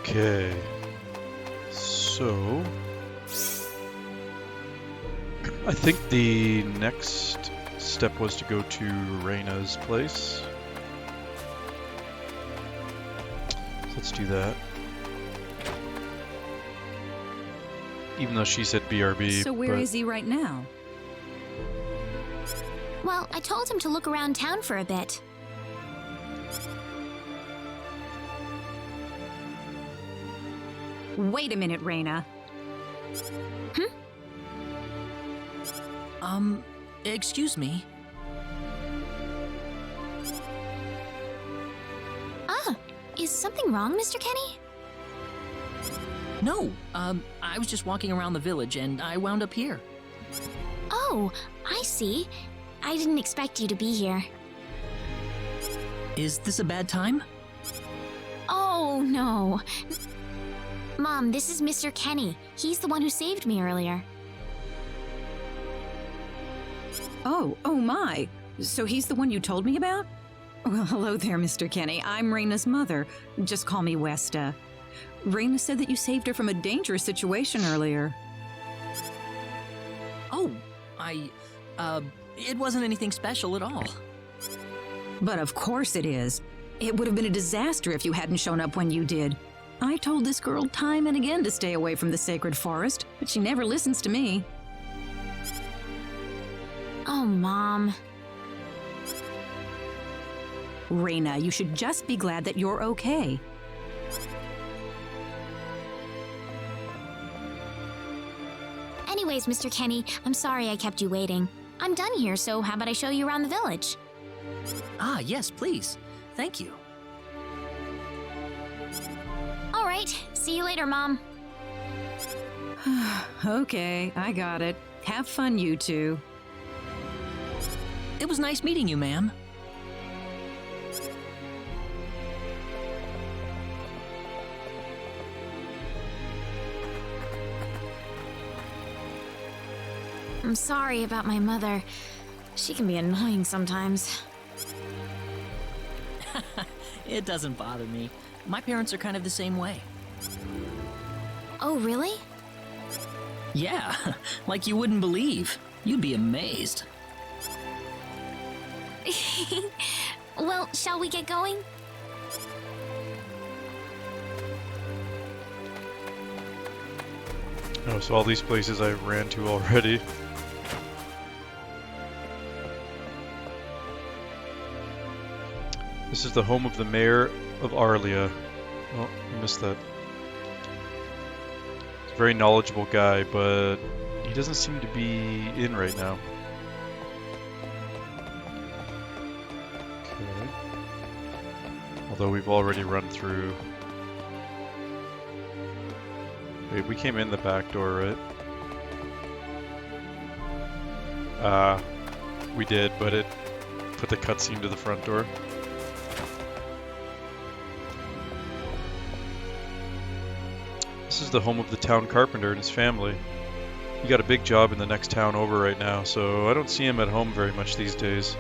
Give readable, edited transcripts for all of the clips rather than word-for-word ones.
Okay. So... I think the next step was to go to Reina's place. So let's do that. Even though she said BRB. So where is he right now? Well, I told him to look around town for a bit. Wait a minute, Reina. Excuse me. Is something wrong, Mr. Kenny? No, I was just walking around the village and I wound up here. Oh, I see. I didn't expect you to be here. Is this a bad time? Oh, no. Mom, this is Mr. Kenny. He's the one who saved me earlier. Oh my. So he's the one you told me about? Well, hello there, Mr. Kenny. I'm Reina's mother. Just call me Westa. Reina said that you saved her from a dangerous situation earlier. Oh, it wasn't anything special at all. But of course it is. It would have been a disaster if you hadn't shown up when you did. I told this girl time and again to stay away from the sacred forest, but she never listens to me. Oh, Mom. Reina, you should just be glad that you're okay. Anyways, Mr. Kenny, I'm sorry I kept you waiting. I'm done here, so how about I show you around the village? Ah, yes, please. Thank you. All right, see you later, Mom. Okay, I got it. Have fun, you two. It was nice meeting you, ma'am. I'm sorry about my mother. She can be annoying sometimes. It doesn't bother me. My parents are kind of the same way. Oh, really? Yeah, like you wouldn't believe. You'd be amazed. Well, shall we get going? Oh, so all these places I ran to already. This is the home of the mayor of Arlia. Oh, I missed that. He's a very knowledgeable guy, but he doesn't seem to be in right now. Okay. Although we've already run through. Wait, we came in the back door, right? We did, but it put the cutscene to the front door. This is the home of the town carpenter and his family. He got a big job in the next town over right now, so I don't see him at home very much these days.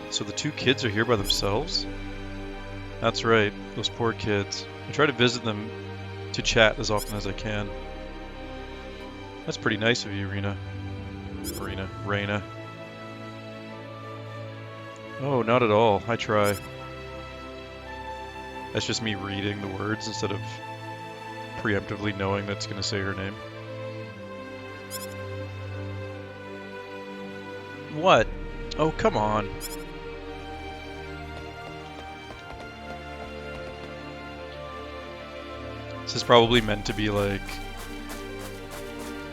So the two kids are here by themselves? That's right, those poor kids. I try to visit them to chat as often as I can. That's pretty nice of you, Reina. Oh, not at all. I try. That's just me reading the words instead of preemptively knowing that's going to say her name. What? Oh, come on. This is probably meant to be like,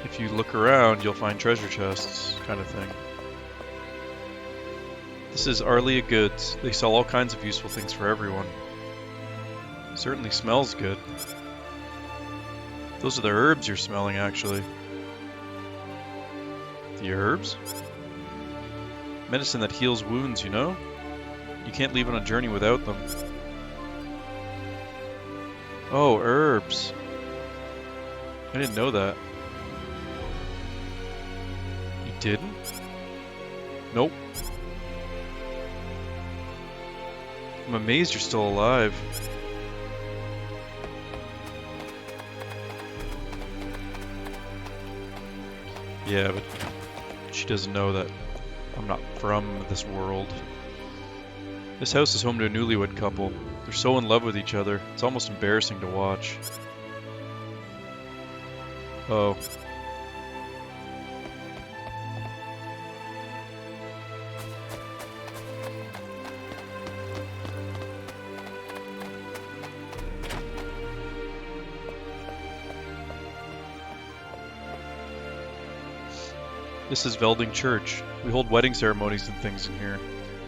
if you look around, you'll find treasure chests, kind of thing. This is Arlia Goods. They sell all kinds of useful things for everyone. Certainly smells good. Those are the herbs you're smelling, actually. The herbs? Medicine that heals wounds, you know? You can't leave on a journey without them. Oh, herbs. I didn't know that. You didn't? Nope. I'm amazed you're still alive. Yeah, but she doesn't know that I'm not from this world. This house is home to a newlywed couple. They're so in love with each other, it's almost embarrassing to watch. Oh. This is Velding Church. We hold wedding ceremonies and things in here.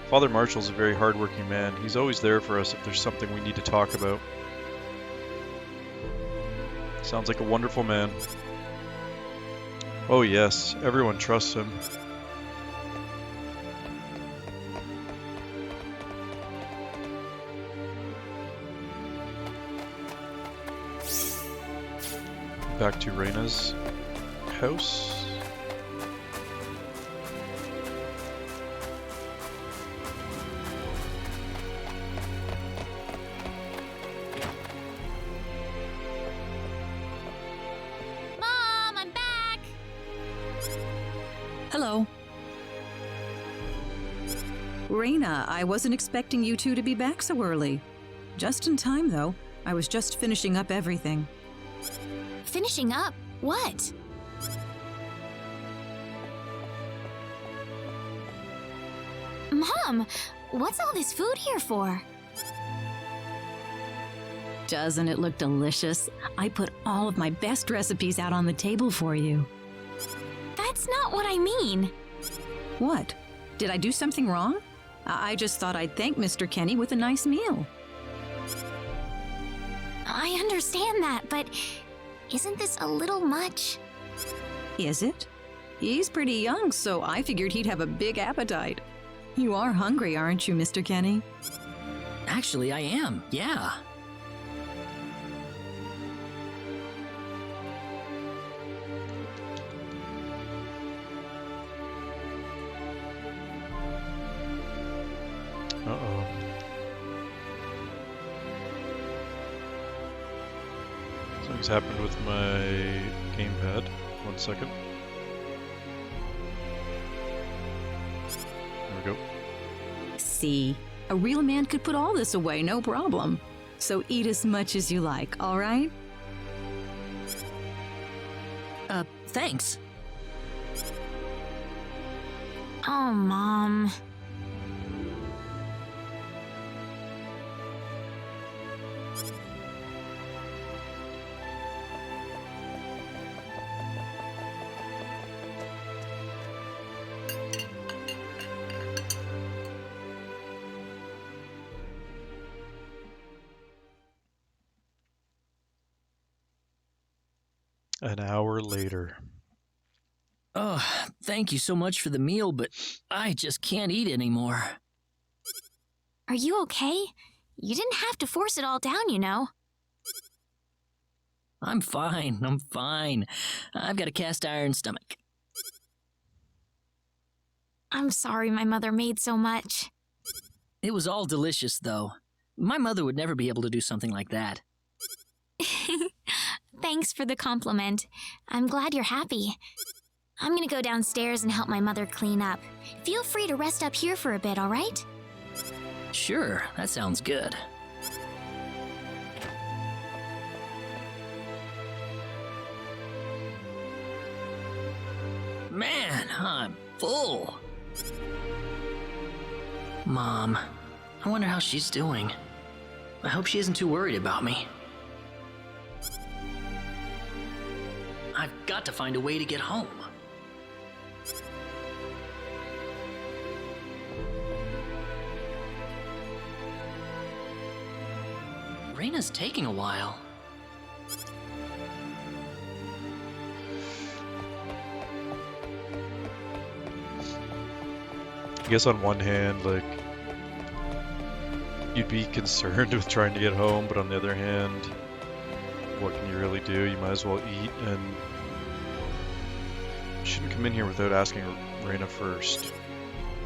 Father Marshall's a very hard-working man. He's always there for us if there's something we need to talk about. Sounds like a wonderful man. Oh yes, everyone trusts him. Back to Reina's house. Hello. Reina, I wasn't expecting you two to be back so early. Just in time, though. I was just finishing up everything. Finishing up? What? Mom, what's all this food here for? Doesn't it look delicious? I put all of my best recipes out on the table for you. That's not what I mean. What? Did I do something wrong? I just thought I'd thank Mr. Kenny with a nice meal. I understand that, but isn't this a little much? Is it? He's pretty young, so I figured he'd have a big appetite. You are hungry, aren't you, Mr. Kenny? Actually, I am, yeah. Uh-oh. Something's happened with my gamepad. 1 second. There we go. See, a real man could put all this away, no problem. So eat as much as you like, all right? Thanks. Oh, Mom. An hour later. Oh, thank you so much for the meal, but I just can't eat anymore. Are you okay? You didn't have to force it all down, you know. I'm fine. I've got a cast iron stomach. I'm sorry my mother made so much. It was all delicious, though. My mother would never be able to do something like that. Thanks for the compliment. I'm glad you're happy. I'm gonna go downstairs and help my mother clean up. Feel free to rest up here for a bit, all right? Sure, that sounds good. Man, I'm full. Mom, I wonder how she's doing. I hope she isn't too worried about me. I've got to find a way to get home. Reina's taking a while. I guess on one hand, like, you'd be concerned with trying to get home, but on the other hand, what can you really do? You might as well eat, and you shouldn't come in here without asking Reina first.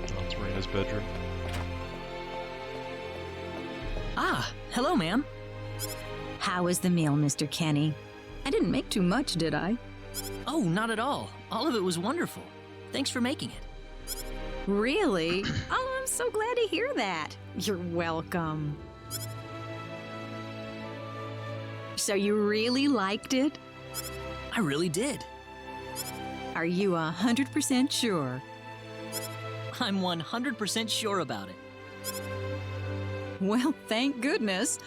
Oh, it's Reina's bedroom. Ah, hello, ma'am. How was the meal, Mr. Kenny? I didn't make too much, did I? Oh, not at all. All of it was wonderful. Thanks for making it. Really? Oh, I'm so glad to hear that. You're welcome. So you really liked it? I really did. Are you 100% sure? I'm 100% sure about it. Well, thank goodness.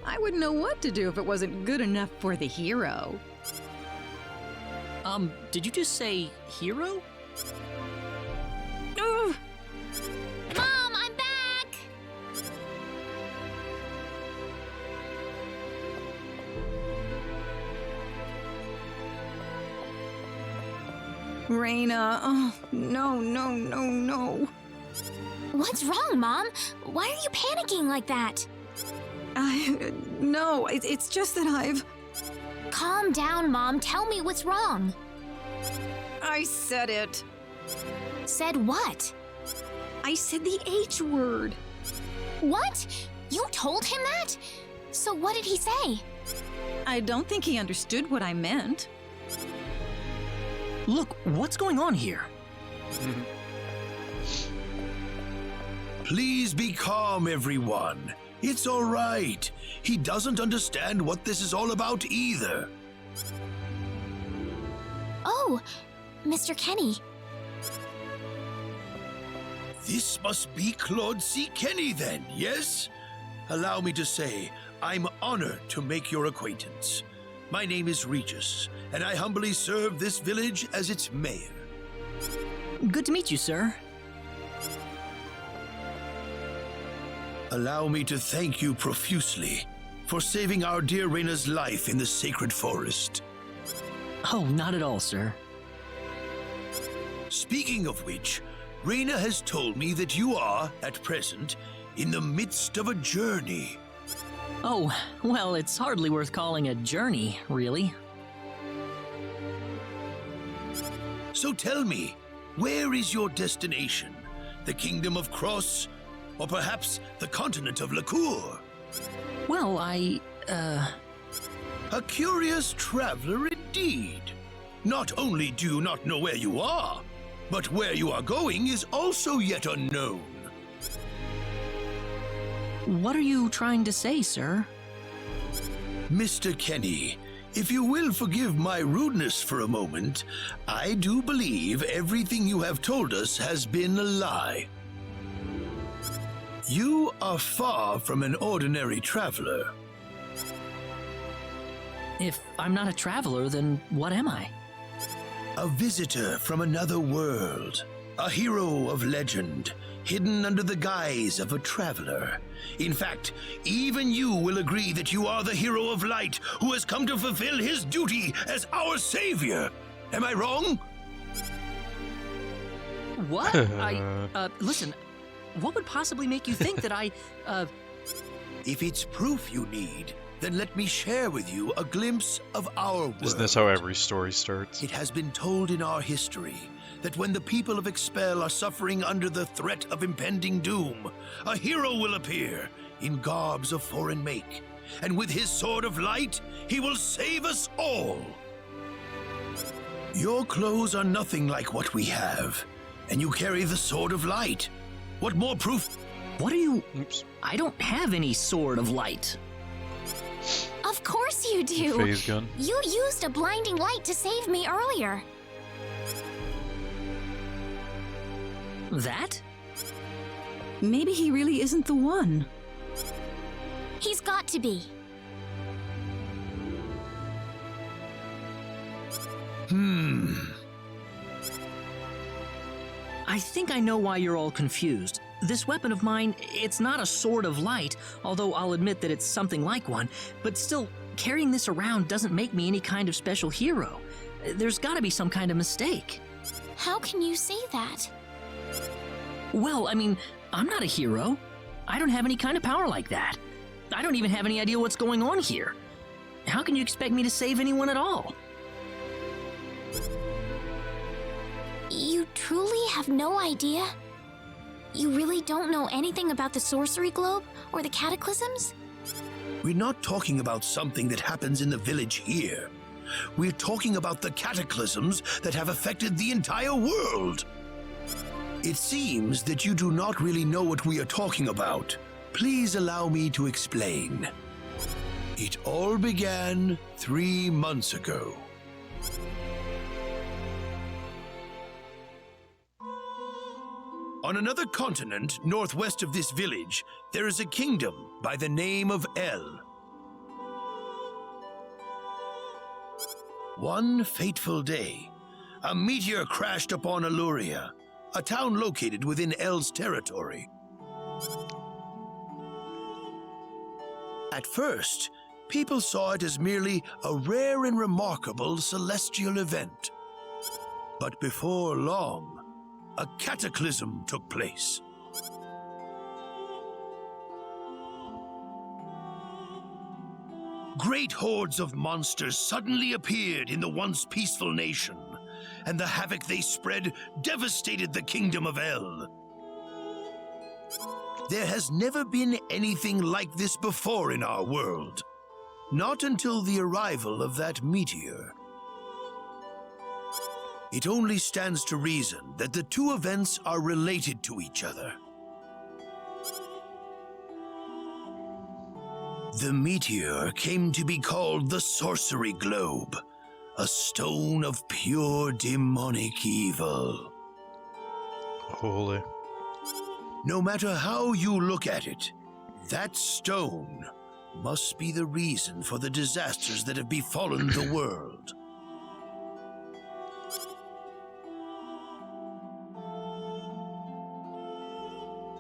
I wouldn't know what to do if it wasn't good enough for the hero. Did you just say hero? Ugh. Mom, I'm back! Raina, oh, no. What's wrong, Mom? Why are you panicking like that? No, it's just that I've... Calm down, Mom. Tell me what's wrong. I said it. Said what? I said the H word. What? You told him that? So what did he say? I don't think he understood what I meant. Look, what's going on here? Please be calm, everyone. It's all right. He doesn't understand what this is all about either. Oh, Mr. Kenny. This must be Claude C. Kenny then, yes? Allow me to say, I'm honored to make your acquaintance. My name is Regis, and I humbly serve this village as its mayor. Good to meet you, sir. Allow me to thank you profusely for saving our dear Raina's life in the sacred forest. Oh, not at all, sir. Speaking of which, Raina has told me that you are, at present, in the midst of a journey. Oh, well, it's hardly worth calling a journey, really. So tell me, where is your destination? The Kingdom of Cross? Or perhaps the continent of Lacour? Well, A curious traveler indeed. Not only do you not know where you are, but where you are going is also yet unknown. What are you trying to say, sir? Mr. Kenny, if you will forgive my rudeness for a moment, I do believe everything you have told us has been a lie. You are far from an ordinary traveler. If I'm not a traveler, then what am I? A visitor from another world. A hero of legend, hidden under the guise of a traveler. In fact, even you will agree that you are the hero of light who has come to fulfill his duty as our savior. Am I wrong? What? Listen, what would possibly make you think that If it's proof you need, then let me share with you a glimpse of our world. Isn't this how every story starts? It has been told in our history that when the people of Expel are suffering under the threat of impending doom, a hero will appear in garbs of foreign make, and with his sword of light, he will save us all. Your clothes are nothing like what we have, and you carry the sword of light. What more proof? What are you... Oops. I don't have any sword of light. Of course you do. Phase gun. You used a blinding light to save me earlier. That? Maybe he really isn't the one. He's got to be. I think I know why you're all confused. This weapon of mine, it's not a sword of light, although I'll admit that it's something like one, but still, carrying this around doesn't make me any kind of special hero. There's gotta be some kind of mistake. How can you say that? Well, I mean, I'm not a hero. I don't have any kind of power like that. I don't even have any idea what's going on here. How can you expect me to save anyone at all? You truly have no idea? You really don't know anything about the sorcery globe or the cataclysms? We're not talking about something that happens in the village here. We're talking about the cataclysms that have affected the entire world. It seems that you do not really know what we are talking about. Please allow me to explain. It all began 3 months ago. On another continent, northwest of this village, there is a kingdom by the name of El. One fateful day, a meteor crashed upon Aluria, a town located within El's territory. At first, people saw it as merely a rare and remarkable celestial event. But before long, a cataclysm took place. Great hordes of monsters suddenly appeared in the once peaceful nation, and the havoc they spread devastated the kingdom of El. There has never been anything like this before in our world. Not until the arrival of that meteor. It only stands to reason that the two events are related to each other. The meteor came to be called the Sorcery Globe, a stone of pure demonic evil. Holy. No matter how you look at it, that stone must be the reason for the disasters that have befallen the world.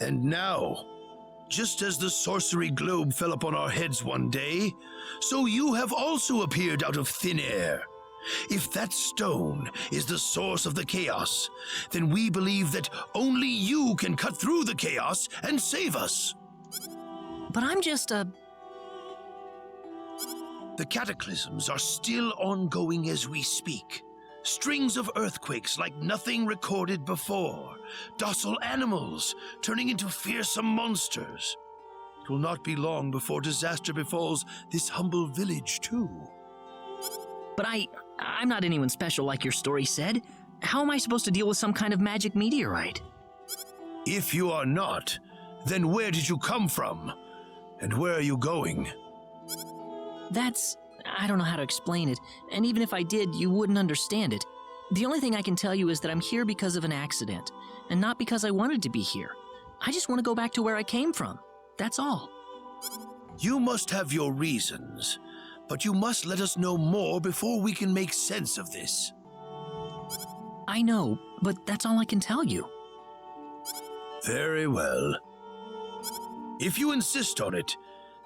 And now, just as the sorcery globe fell upon our heads one day, so you have also appeared out of thin air. If that stone is the source of the chaos, then we believe that only you can cut through the chaos and save us. But I'm just a... The cataclysms are still ongoing as we speak. Strings of earthquakes like nothing recorded before. Docile animals turning into fearsome monsters. It will not be long before disaster befalls this humble village, too. But I'm not anyone special like your story said. How am I supposed to deal with some kind of magic meteorite? If you are not, then where did you come from? And where are you going? I don't know how to explain it, and even if I did, you wouldn't understand it. The only thing I can tell you is that I'm here because of an accident, and not because I wanted to be here. I just want to go back to where I came from. That's all. You must have your reasons, but you must let us know more before we can make sense of this. I know, but that's all I can tell you. Very well. If you insist on it,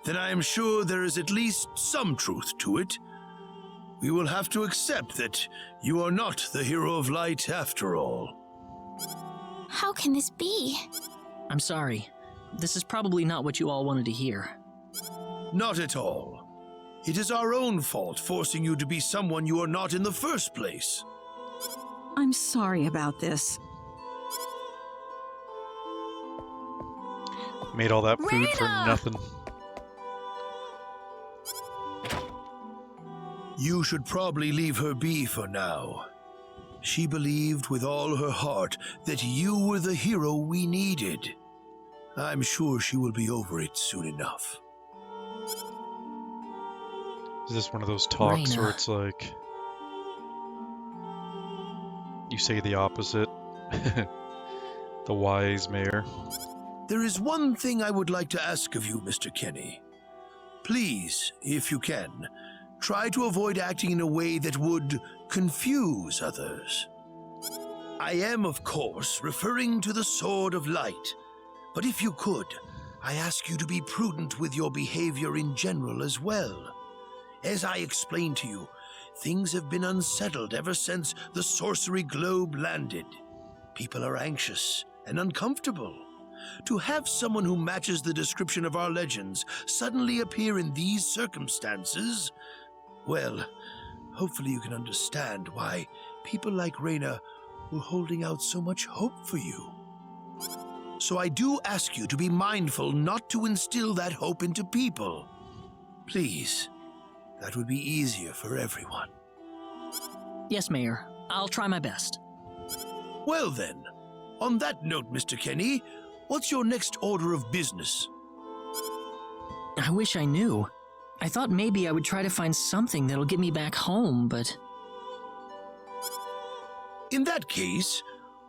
then I am sure there is at least some truth to it. We will have to accept that you are not the hero of light after all. How can this be? I'm sorry. This is probably not what you all wanted to hear. Not at all. It is our own fault forcing you to be someone you are not in the first place. I'm sorry about this. Made all that food for Raina! nothing. You should probably leave her be for now. She believed with all her heart that you were the hero we needed. I'm sure she will be over it soon enough. Is this one of those talks where Raina. it's like you say the opposite? The wise mayor. There is one thing I would like to ask of you, Mr. Kenny. Please, if you can, try to avoid acting in a way that would confuse others. I am, of course, referring to the Sword of Light, but if you could, I ask you to be prudent with your behavior in general as well. As I explained to you, things have been unsettled ever since the Sorcery Globe landed. People are anxious and uncomfortable. To have someone who matches the description of our legends suddenly appear in these circumstances, well, hopefully you can understand why people like Raina were holding out so much hope for you. So I do ask you to be mindful not to instill that hope into people. Please, that would be easier for everyone. Yes, Mayor. I'll try my best. Well then, on that note, Mr. Kenny, what's your next order of business? I wish I knew. I thought maybe I would try to find something that'll get me back home, but... In that case,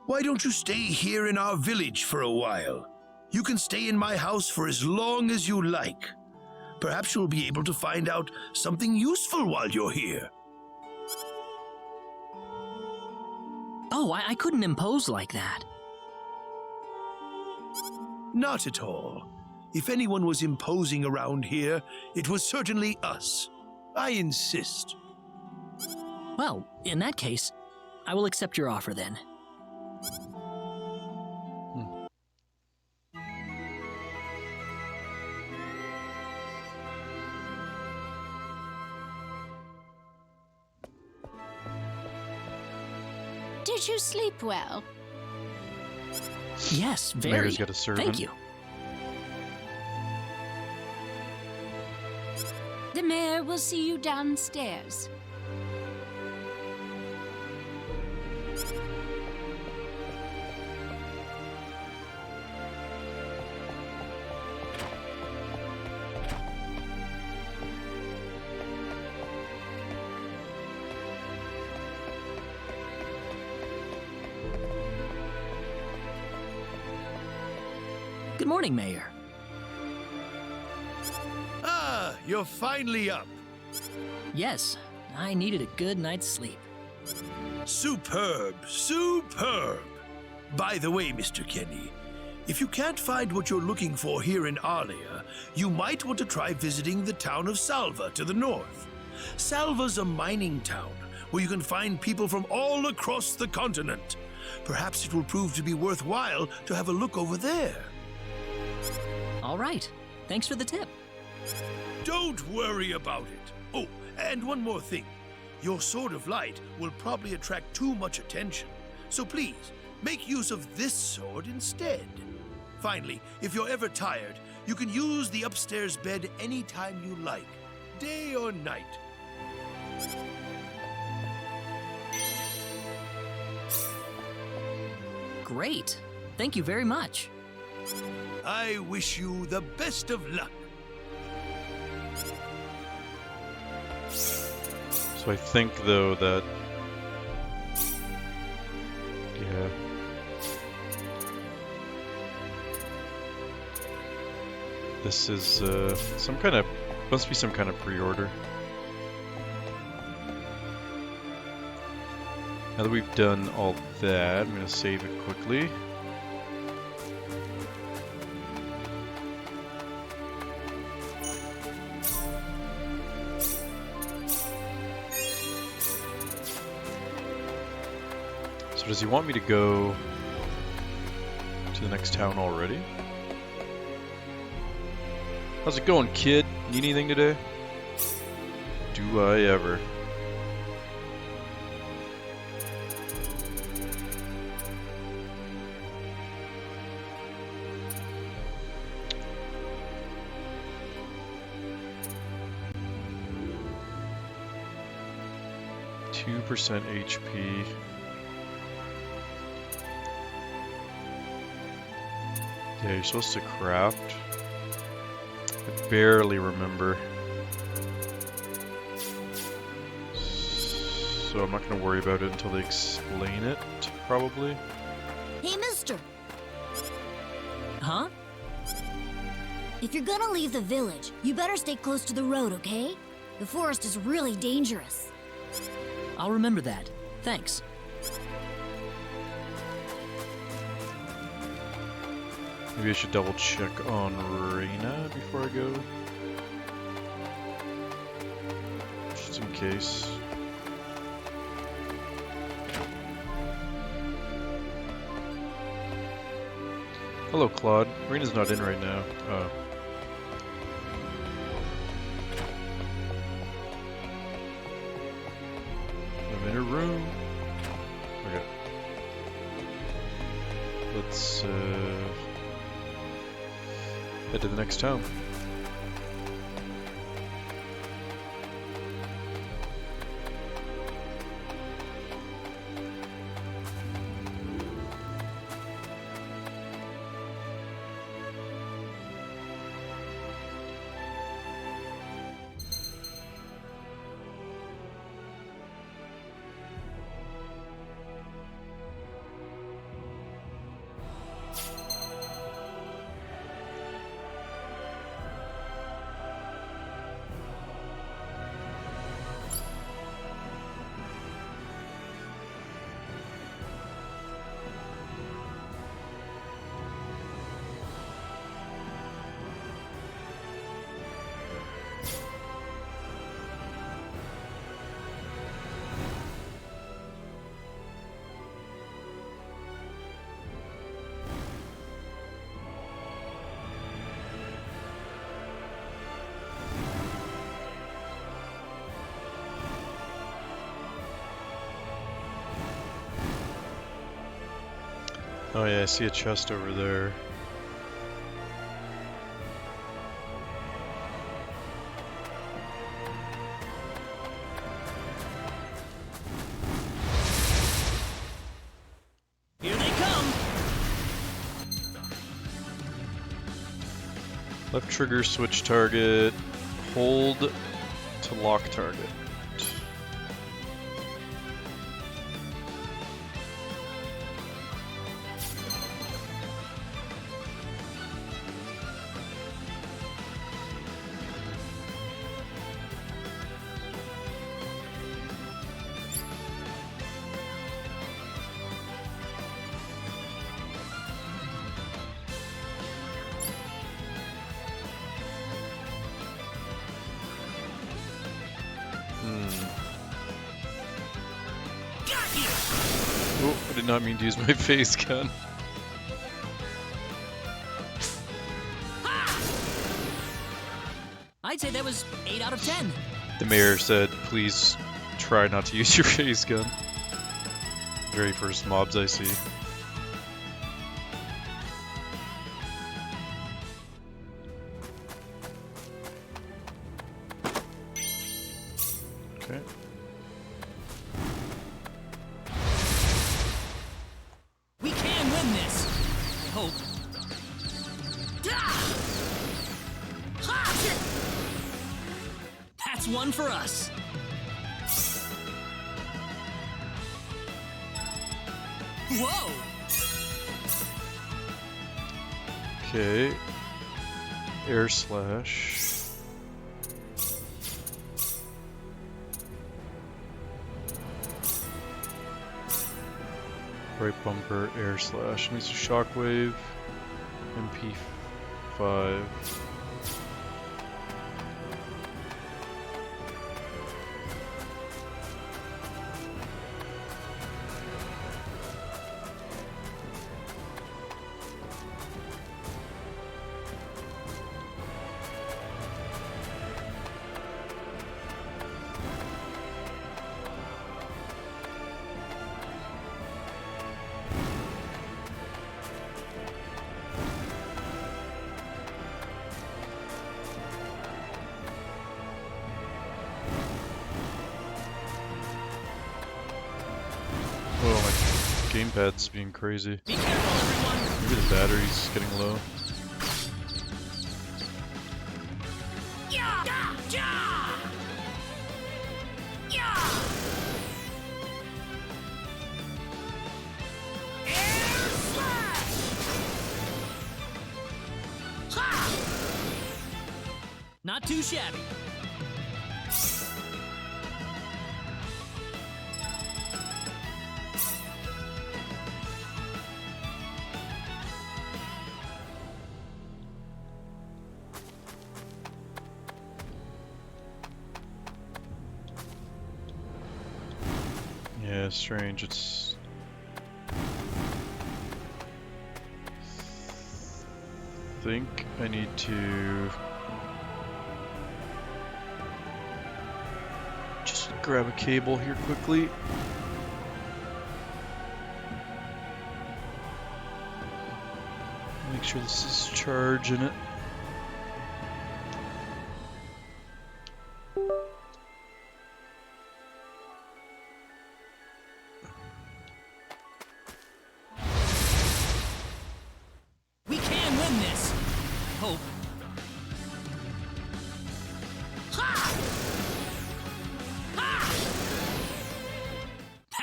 why don't you stay here in our village for a while? You can stay in my house for as long as you like. Perhaps you'll be able to find out something useful while you're here. Oh, I couldn't impose like that. Not at all. If anyone was imposing around here, it was certainly us. I insist. Well, in that case, I will accept your offer then. Did you sleep well? Yes, very. Mayor's got a servant. Thank you. The mayor will see you downstairs. Good morning, Mayor. Ah, you're finally up. Yes, I needed a good night's sleep. Superb, superb. By the way, Mr. Kenny, if you can't find what you're looking for here in Arlia, you might want to try visiting the town of Salva to the north. Salva's a mining town where you can find people from all across the continent. Perhaps it will prove to be worthwhile to have a look over there. All right. Thanks for the tip. Don't worry about it. Oh, and one more thing. Your sword of light will probably attract too much attention. So please, make use of this sword instead. Finally, if you're ever tired, you can use the upstairs bed anytime you like, day or night. Great. Thank you very much. I wish you the best of luck. So I think, though, that... Yeah. This is, some kind of... Must be some kind of pre-order. Now that we've done all that, I'm going to save it quickly. So does he want me to go to the next town already? How's it going, kid? Need anything today? Do I ever? %, HP. Yeah, you're supposed to craft. I barely remember. So I'm not going to worry about it until they explain it, probably. Hey, mister, Huh? if you're gonna leave the village, you better stay close to the road, okay? The forest is really dangerous. I'll remember that. Thanks. Maybe I should double check on Reina before I go. Just in case. Hello, Claude. Reina's not in right now. Oh. I'm in her room. Okay. Let's head to the next town. Oh yeah, I see a chest over there. Here they come! Left trigger, switch target, hold to lock target. Oh, I did not mean to use my phase gun. I'd say that was 8 out of 10. The mayor said, please try not to use your phase gun. Very first mobs I see. Okay. We can win this. I hope. That's one for us. Whoa! Okay. Air slash. Right bumper, air slash. Needs a shockwave. MP5. Oh, my gamepad's being crazy. Be careful, everyone! Maybe the battery's getting low. Not too shabby. Yeah, strange. It's think I need to just grab a cable here quickly. Make sure this is charging it. We can win this. I hope.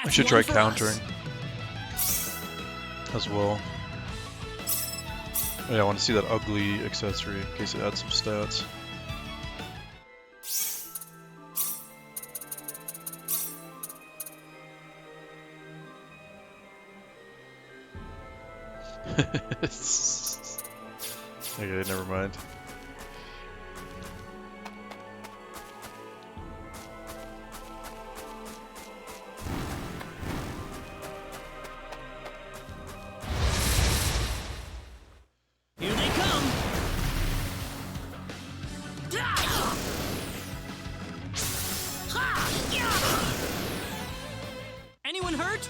I should try countering as well. Oh, yeah, I want to see that ugly accessory in case it adds some stats. Okay, never mind. Here they come. Anyone hurt?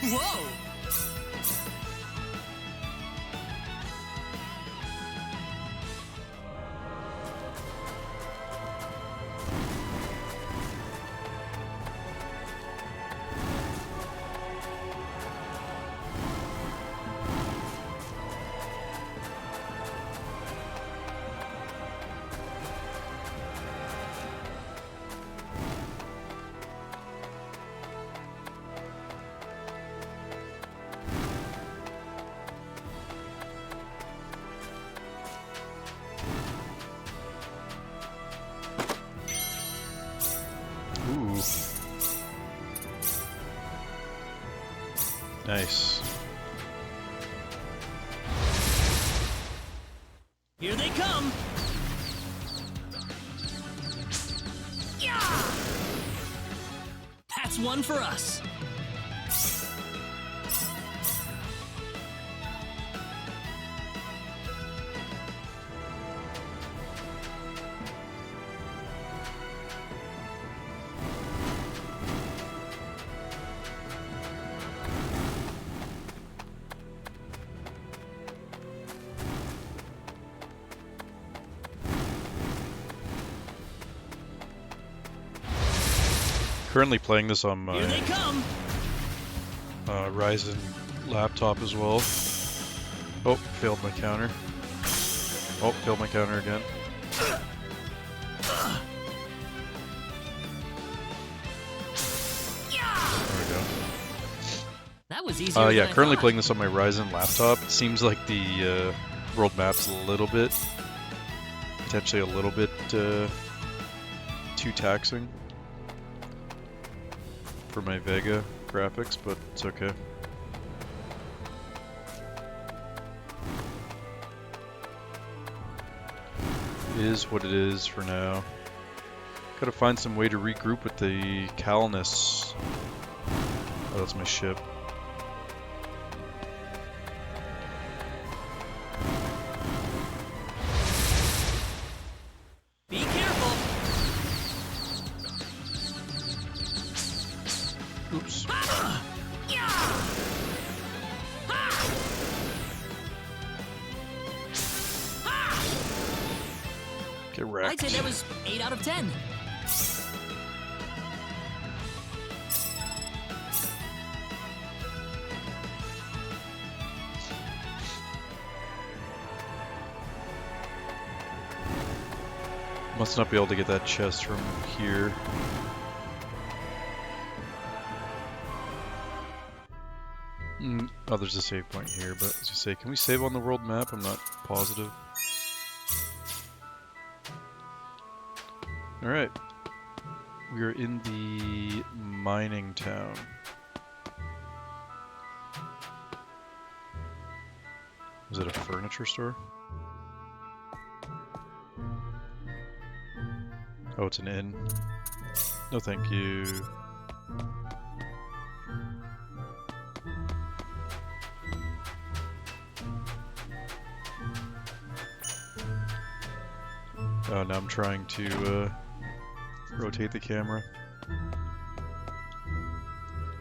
Whoa! Ooh. Nice. Here they come! Yeah! That's one for us. Currently playing this on my Here they come! Ryzen laptop as well. Oh, failed my counter. Oh, failed my counter again. There we go. That was easier Yeah, than I currently thought. playing this on my Ryzen laptop. It seems like the world map's a little bit, potentially a little bit too taxing for my Vega graphics, but it's okay. It is what it is for now. Gotta find some way to regroup with the Calnus. Oh, that's my ship. Be careful! Oops. Get I'd wrecked. say that was 8 out of 10. Must not be able to get that chest from here. Oh, there's a save point here, but as you say, can we save on the world map? I'm not positive. Alright. We are in the mining town. Is it a furniture store? Oh, it's an inn. No, thank you. Oh, now I'm trying to rotate the camera.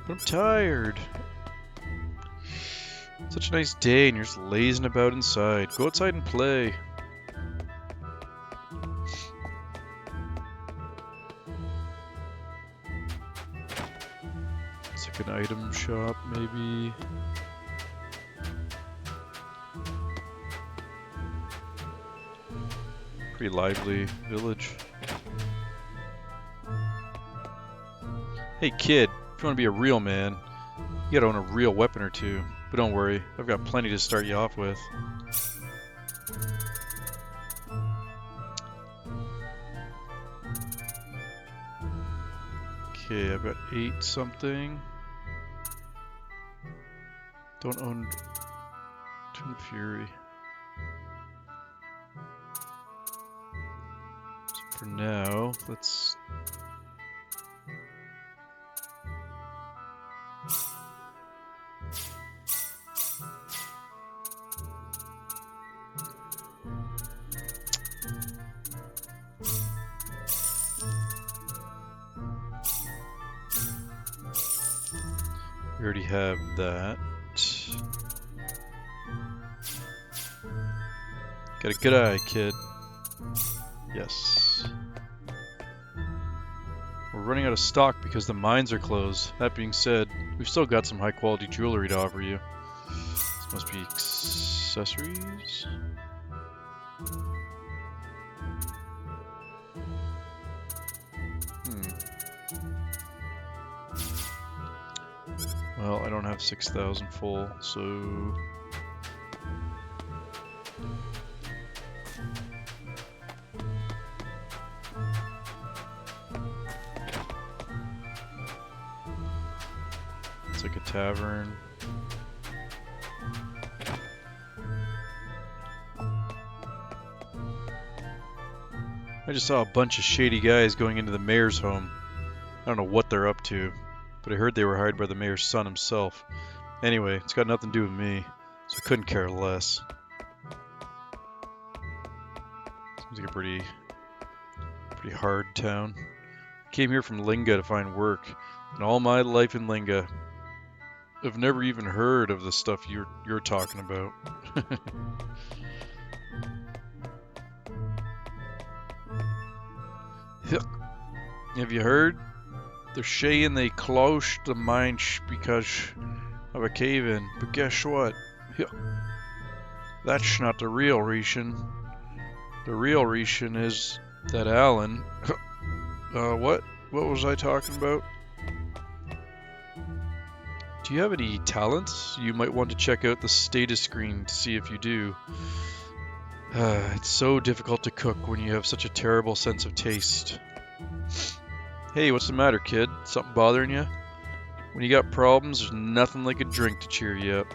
But I'm tired. Such a nice day and you're just lazing about inside. Go outside and play. It's like an item shop, maybe. Pretty lively village. Hey kid, if you want to be a real man, you gotta own a real weapon or two. But don't worry, I've got plenty to start you off with. Okay, I've got 8 something. Don't own Twin Fury. So for now, let's... We already have that. Got a good eye, kid. Yes. We're running out of stock because the mines are closed. That being said, we've still got some high quality jewelry to offer you. This must be accessories? Well, I don't have 6,000 full, so... It's like a tavern. I just saw a bunch of shady guys going into the mayor's home. I don't know what they're up to, but I heard they were hired by the mayor's son himself. Anyway, it's got nothing to do with me, so I couldn't care less. Seems like a pretty hard town. I came here from Linga to find work, and all my life in Linga, I've never even heard of the stuff you're talking about. Have you heard? They're saying they closed the mine because of a cave-in, but guess what? That's not the real reason. The real reason is that Alan... What? What was I talking about? Do you have any talents? You might want to check out the status screen to see if you do. It's so difficult to cook when you have such a terrible sense of taste. Hey, what's the matter, kid? Something bothering you? When you got problems, there's nothing like a drink to cheer you up.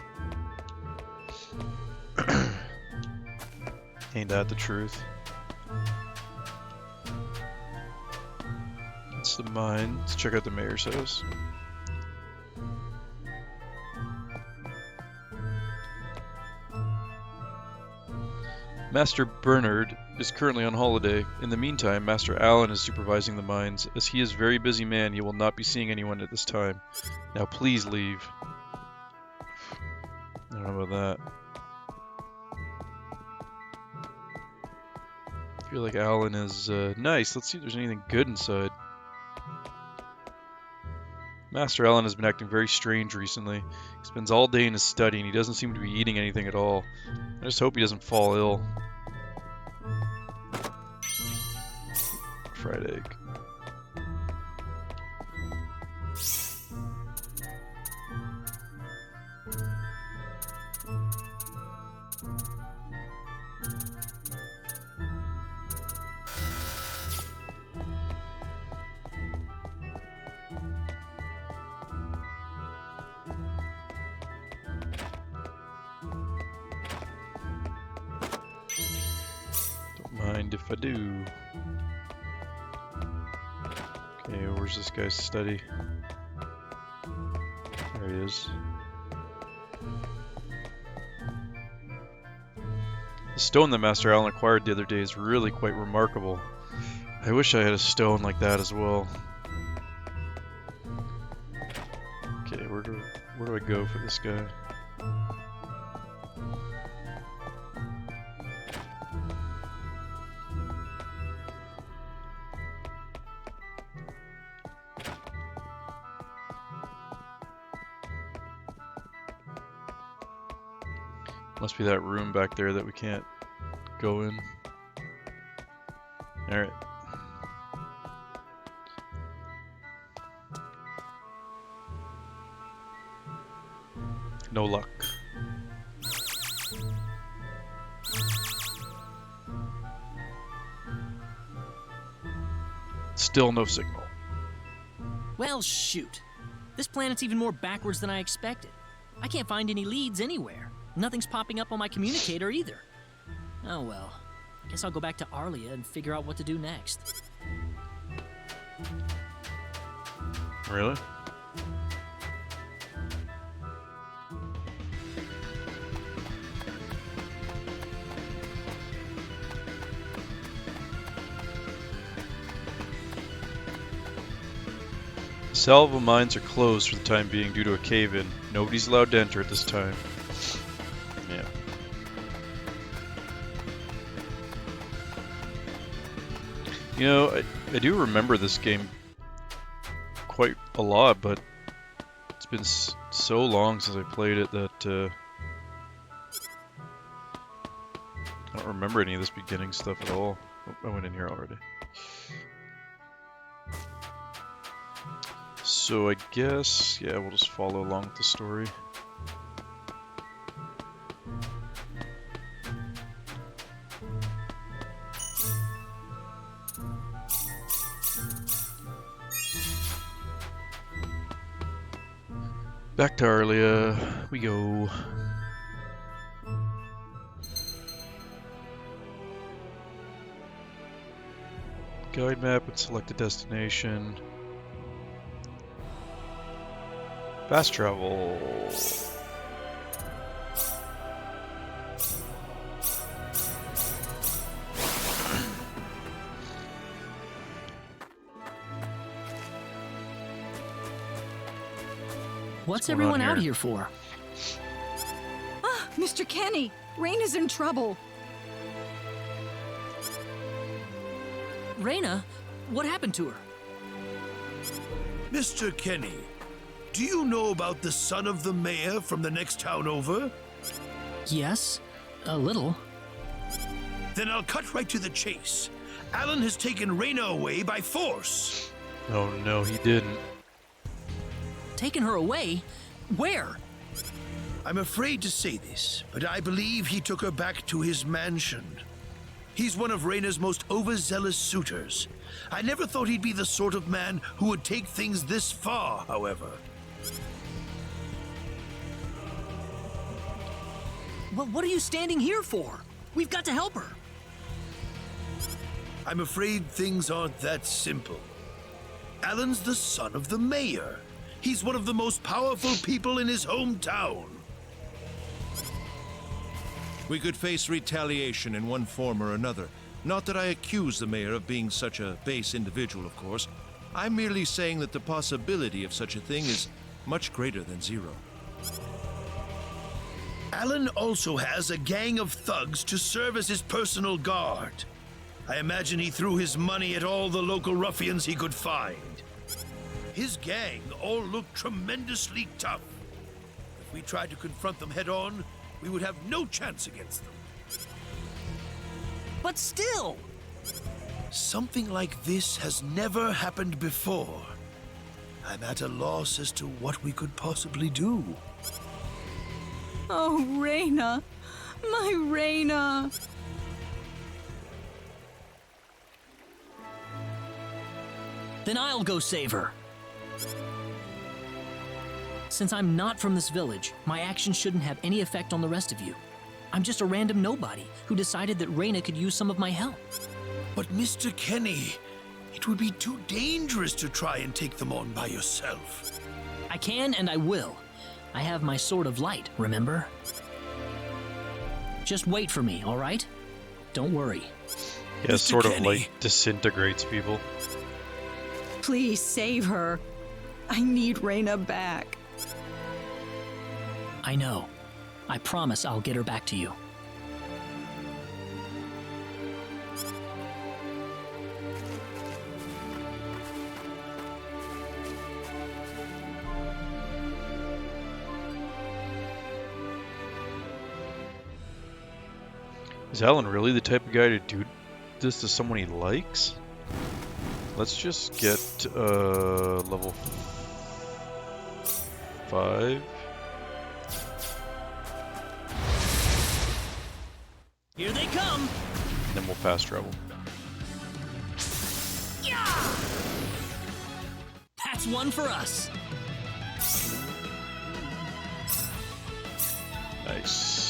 Ain't that the truth? It's the mine. Let's check out the mayor's house. Master Bernard is currently on holiday. In the meantime, Master Allen is supervising the mines. As he is a very busy man, he will not be seeing anyone at this time. Now please leave. I don't know about that. I feel like Allen is nice. Let's see if there's anything good inside. Master Allen has been acting very strange recently. He spends all day in his study and he doesn't seem to be eating anything at all. I just hope he doesn't fall ill. Fried egg. Mind if I do. Okay, where's this guy's study? There he is. The stone that Master Allen acquired the other day is really quite remarkable. I wish I had a stone like that as well. Okay, where do I go for this guy? Must be that room back there that we can't go in. Alright. No luck. Still no signal. Well, shoot. This planet's even more backwards than I expected. I can't find any leads anywhere. Nothing's popping up on my communicator either. Oh well. Guess I'll go back to Arlia and figure out what to do next. Really? Salvo mines are closed for the time being due to a cave-in. Nobody's allowed to enter at this time. Yeah. You know, I do remember this game quite a lot, but it's been so long since I played it that I don't remember any of this beginning stuff at all. Oh, I went in here already. So I guess, yeah, we'll just follow along with the story. Back to Arlia we go. Guide map and select a destination. Fast travel. What's going everyone on out here? here for? Ah, Mr. Kenny, Raina's in trouble. Raina, what happened to her? Mr. Kenny, do you know about the son of the mayor from the next town over? Yes, a little. Then I'll cut right to the chase. Alan has taken Raina away by force. Oh no, he didn't. Taken her away? Where? I'm afraid to say this, but I believe he took her back to his mansion. He's one of Raina's most overzealous suitors. I never thought he'd be the sort of man who would take things this far, however. Well, what are you standing here for? We've got to help her. I'm afraid things aren't that simple. Alan's the son of the mayor. He's one of the most powerful people in his hometown. We could face retaliation in one form or another. Not that I accuse the mayor of being such a base individual, of course. I'm merely saying that the possibility of such a thing is much greater than zero. Alan also has a gang of thugs to serve as his personal guard. I imagine he threw his money at all the local ruffians he could find. His gang all look tremendously tough. If we tried to confront them head-on, we would have no chance against them. But still! Something like this has never happened before. I'm at a loss as to what we could possibly do. Oh, Raina. My Raina. Then I'll go save her. Since I'm not from this village, my actions shouldn't have any effect on the rest of you. I'm just a random nobody who decided that Raina could use some of my help. But Mr. Kenny, it would be too dangerous to try and take them on by yourself. I can and I will. I have my sword of light, remember? Just wait for me, all right? Don't worry. Yeah, Mr. sort of Kenny. like disintegrates people. Please save her. I need Raina back. I know. I promise I'll get her back to you. Is Alan really the type of guy to do this to someone he likes? Let's just get level 5. Here they come! And then we'll fast travel. That's one for us. Nice.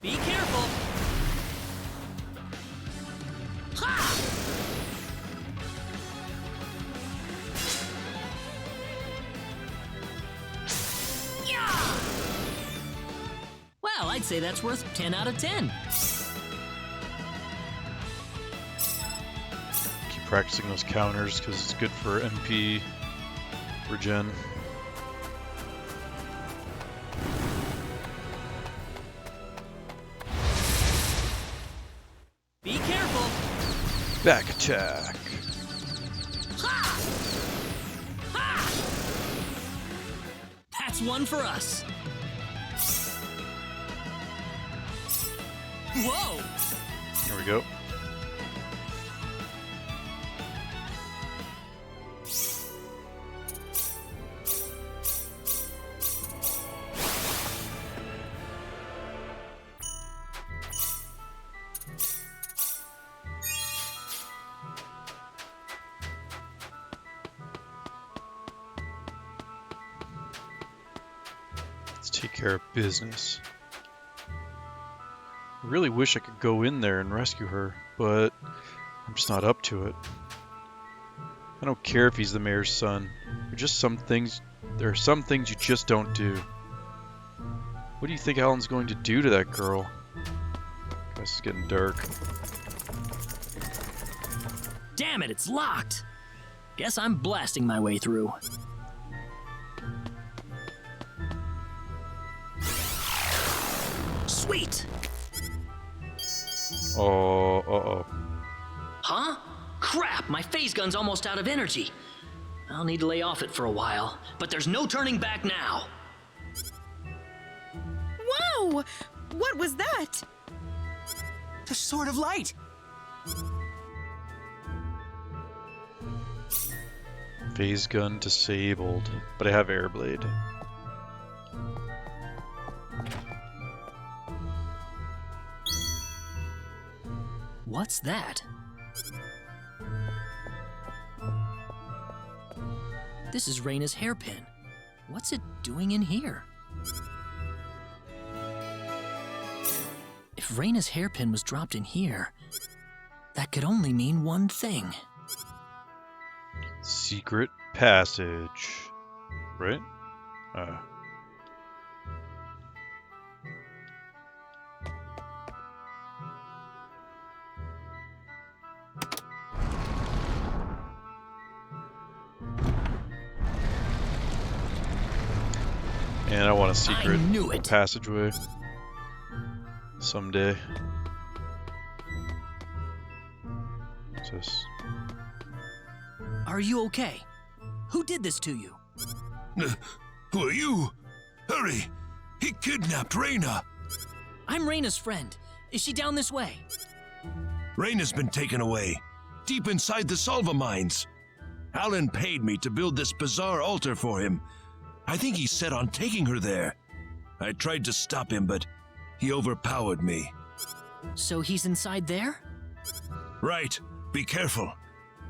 Be careful! Ha! I'd say that's worth 10 out of 10. Keep practicing those counters because it's good for MP regen. Be careful! Back attack. Ha! Ha! That's one for us. Whoa! Here we go. Let's take care of business. I really wish I could go in there and rescue her, but I'm just not up to it. I don't care if he's the mayor's son. There are some things you just don't do. What do you think Alan's going to do to that girl? This is getting dark. Damn it, it's locked. Guess I'm blasting my way through. Sweet! Oh, uh-oh. Huh? Crap, my phase gun's almost out of energy. I'll need to lay off it for a while, but there's no turning back now. Whoa! What was that? The Sword of Light! Phase gun disabled, but I have Airblade. What's that? This is Reyna's hairpin. What's it doing in here? If Reyna's hairpin was dropped in here, that could only mean one thing. Secret passage. Right? And I want a secret passageway someday. Just Are you okay? Who did this to you? Who are you? Hurry! He kidnapped Reyna! I'm Reyna's friend. Is she down this way? Reyna's been taken away, deep inside the Salva mines. Alan paid me to build this bizarre altar for him. I think he's set on taking her there. I tried to stop him, but he overpowered me. So he's inside there? Right. Be careful.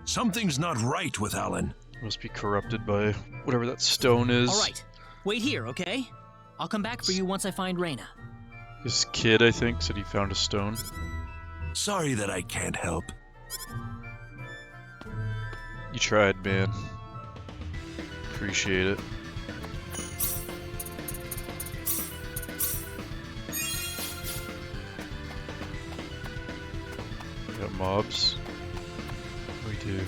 Something's not right with Alan. must be corrupted by whatever that stone is. All right. Wait here, okay? I'll come back for you once I find Reyna. This kid, I think, said he found a stone. Sorry that I can't help. You tried, man. Appreciate it. We got mobs. We do.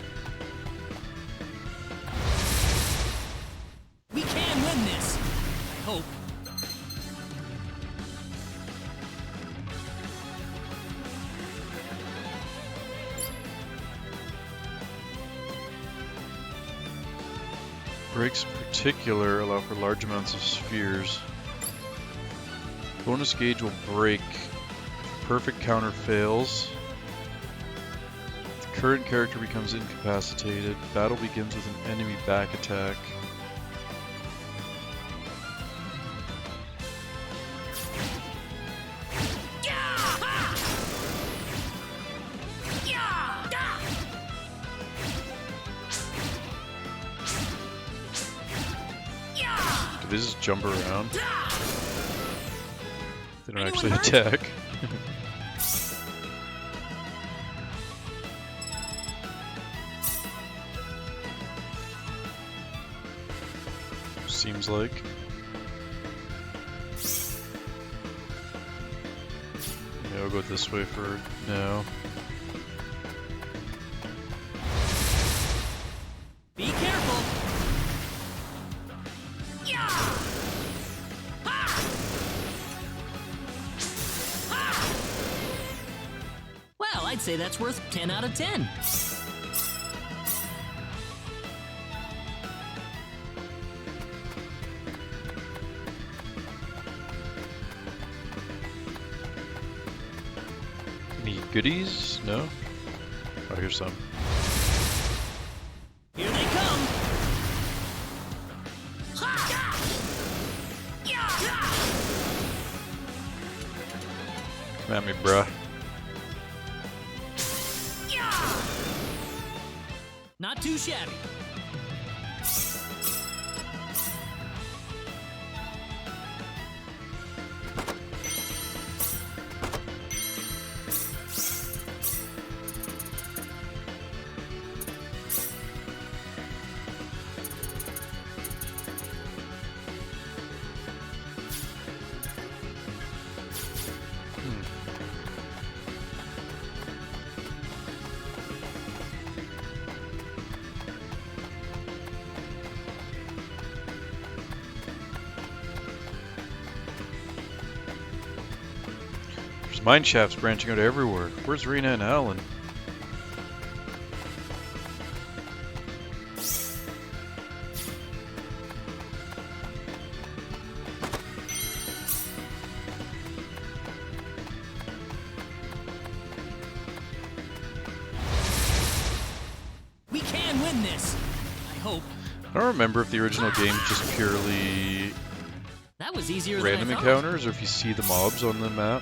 We can win this! I hope. Breaks in particular allow for large amounts of spheres. Bonus gauge will break if perfect counter fails. The current character becomes incapacitated. Battle begins with an enemy back attack. Do they just jump around? They don't actually attack. Seems like. go this way for now. Be careful! Yeah! Ha! Ha! Well, I'd say that's worth 10 out of 10. Any goodies? No? Oh, here's some. Here they come! Ha! Yeah! Come at me, bruh. Yeah! Not too shabby. There's mine shafts branching out everywhere. Where's Rena and Alan? We can win this! I hope. I don't remember if the original game is just purely That was easier random than I thought. encounters, or if you see the mobs on the map.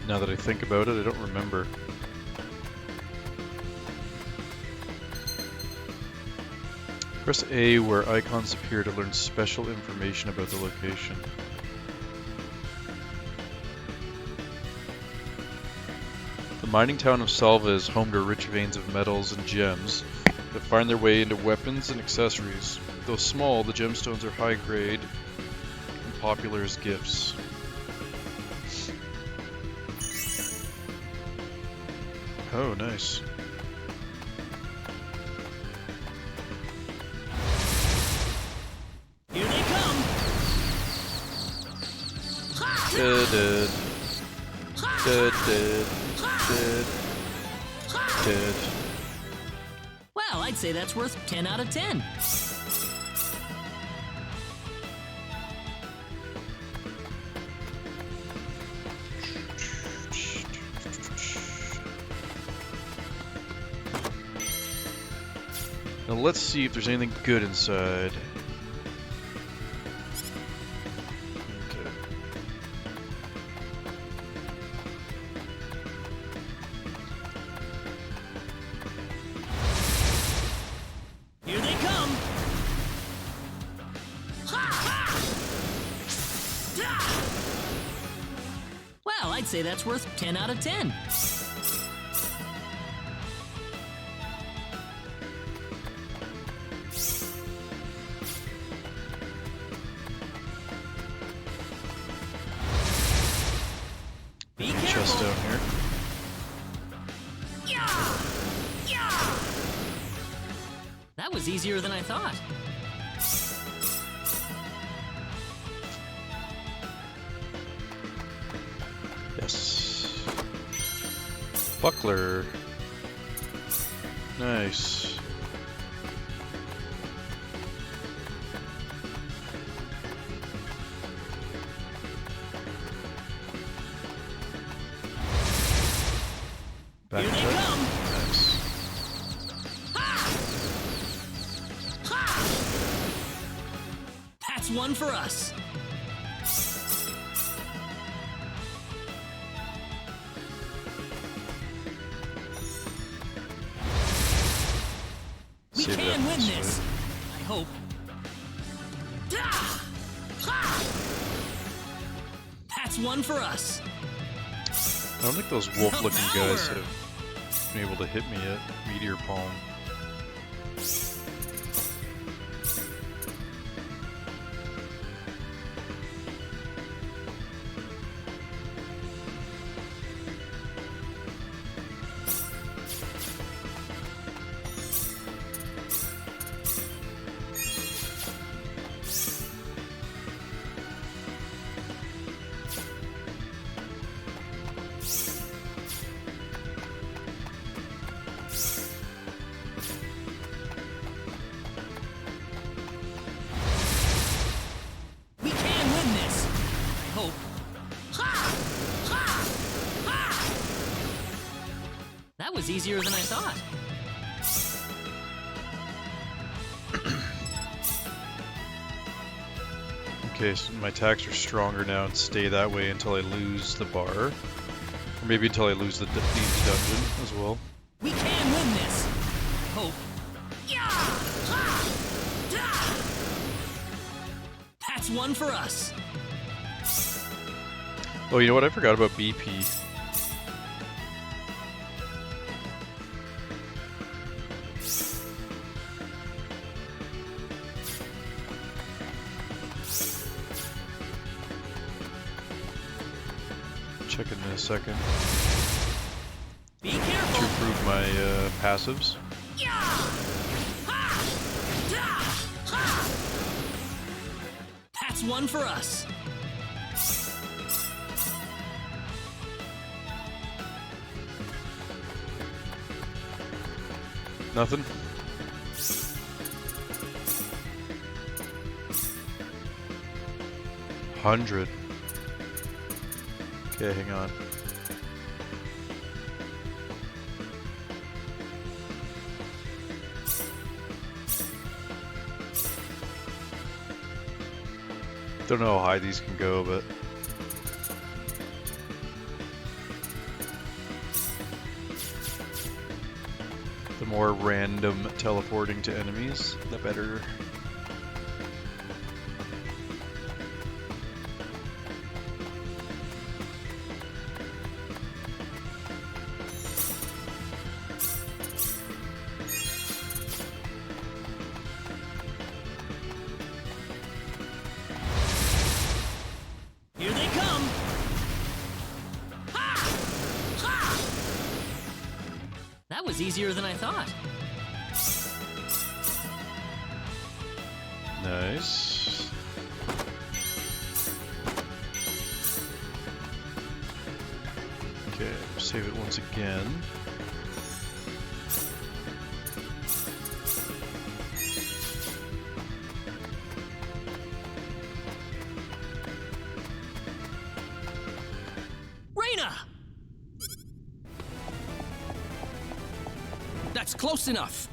Now that I think about it, I don't remember. Press A where icons appear to learn special information about the location. The mining town of Salva is home to rich veins of metals and gems that find their way into weapons and accessories. Though small, the gemstones are high grade and popular as gifts. Oh, nice. Here they come! Dead. Dead. Well, I'd say that's worth 10 out of 10. Now let's see if there's anything good inside. Okay. Here they come! Well, I'd say that's worth 10 out of 10. Be Chest careful! down here. That was easier than I thought. Yes. Buckler. Nice. Back Here they up. come! Nice. That's one for us. We Save it can up win this this. way. I hope. That's one for us. I don't think those wolf-looking guys power. have been able to hit me yet. Meteor Palm. That was easier than I thought. Okay, so my attacks are stronger now and stay that way until I lose the bar. Or maybe until I lose the dungeon as well. We can win this! Hope. That's one for us. Oh, you know what? I forgot about BP. Check in a second. Be careful! To improve my passives. That's one for us. Nothing? $100. Okay, hang on. Don't know how high these can go, but the more random teleporting to enemies, the better. Here they come! That was easier than I thought. Nice. Okay, save it once again. Reina! That's close enough.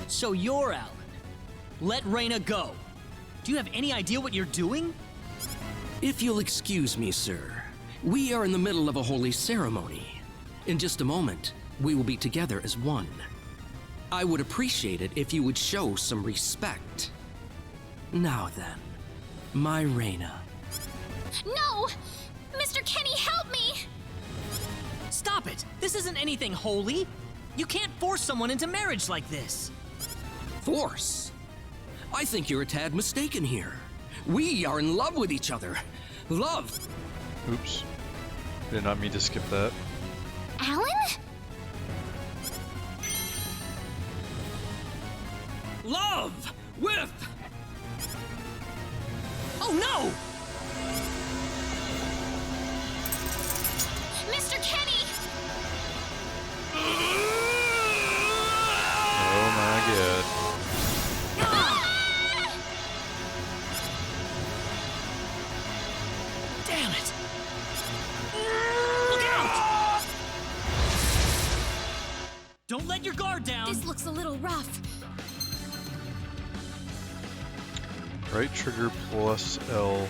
So you're Alan. Let Reina go. Do you have any idea what you're doing? If you'll excuse me, sir, we are in the middle of a holy ceremony. In just a moment, we will be together as one. I would appreciate it if you would show some respect. Now then, my Reina. No! Mr. Kenny, help me! Stop it! This isn't anything holy! You can't force someone into marriage like this! Force? I think you're a tad mistaken here. We are in love with each other. Love. Oops. Did not mean to skip that. Alan? Love with... Oh no! Mr. Kenny! Oh my god. Damn it! Look out! Don't let your guard down! This looks a little rough. Right trigger plus L.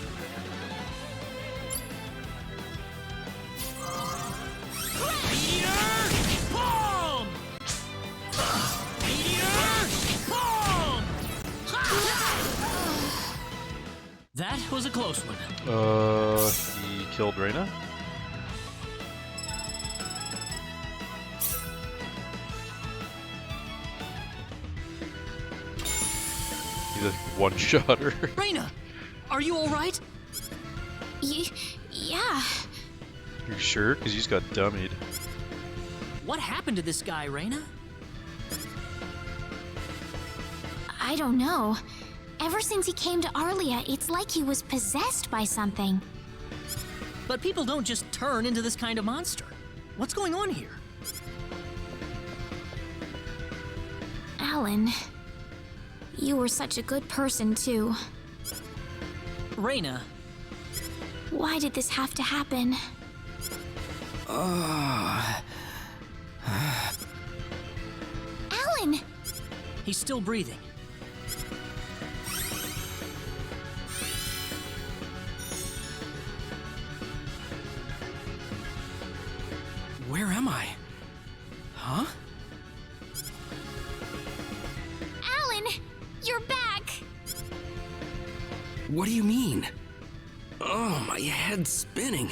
Meteor! Bomb! Meteor! Bomb! That was a close one. He killed Reina? He just one-shot her. Reina! Are you alright? Yeah. You sure? Because you just got dummied. What happened to this guy, Reina? I don't know. Ever since he came to Arlia, it's like he was possessed by something. But people don't just turn into this kind of monster. What's going on here? Alan, you were such a good person, too. Reina, Why did this have to happen? Alan! He's still breathing. Where am I? Huh? Alan! You're back! What do you mean? Oh, my head's spinning.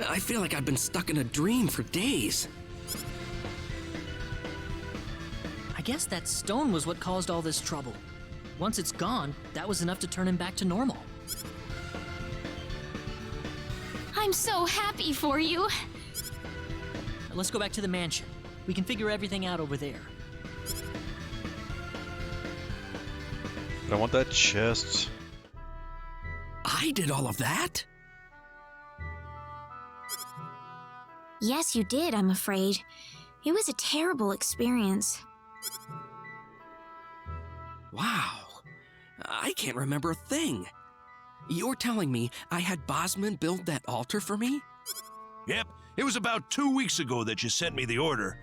I feel like I've been stuck in a dream for days. I guess that stone was what caused all this trouble. Once it's gone, that was enough to turn him back to normal. I'm so happy for you. Let's go back to the mansion. We can figure everything out over there. But I want that chest. I did all of that? Yes, you did, I'm afraid. It was a terrible experience. Wow. I can't remember a thing. You're telling me I had Bosman build that altar for me? Yep, it was about 2 weeks ago that you sent me the order.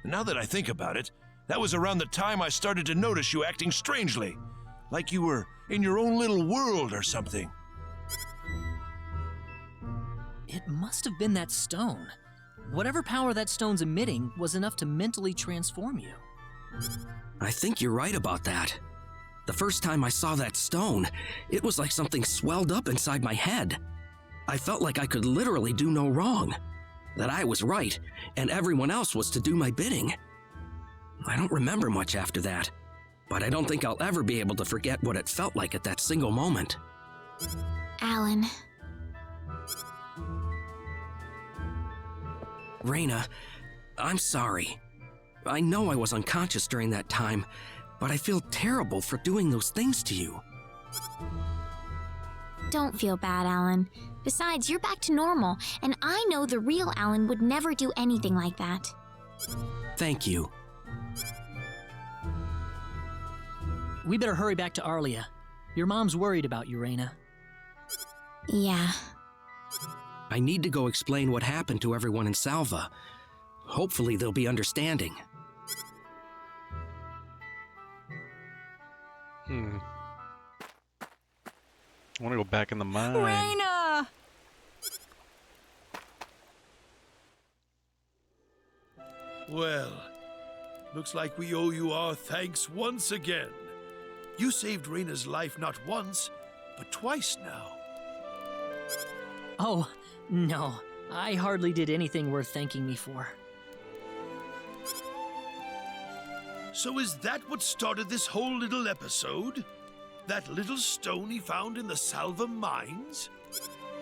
Now that I think about it, that was around the time I started to notice you acting strangely. Like you were in your own little world or something. It must have been that stone. Whatever power that stone's emitting was enough to mentally transform you. I think you're right about that. The first time I saw that stone, it was like something swelled up inside my head. I felt like I could literally do no wrong. That I was right, and everyone else was to do my bidding. I don't remember much after that, but I don't think I'll ever be able to forget what it felt like at that single moment. Alan. Reyna, I'm sorry. I know I was unconscious during that time, but I feel terrible for doing those things to you. Don't feel bad, Alan. Besides, you're back to normal, and I know the real Alan would never do anything like that. Thank you. We better hurry back to Arlia. Your mom's worried about you, Reyna. Yeah. I need to go explain what happened to everyone in Salva. Hopefully they'll be understanding. I want to go back in the mine. Reyna! Well, looks like we owe you our thanks once again. You saved Reyna's life not once, but twice now. Oh, no. I hardly did anything worth thanking me for. So is that what started this whole little episode? That little stone he found in the Salva mines?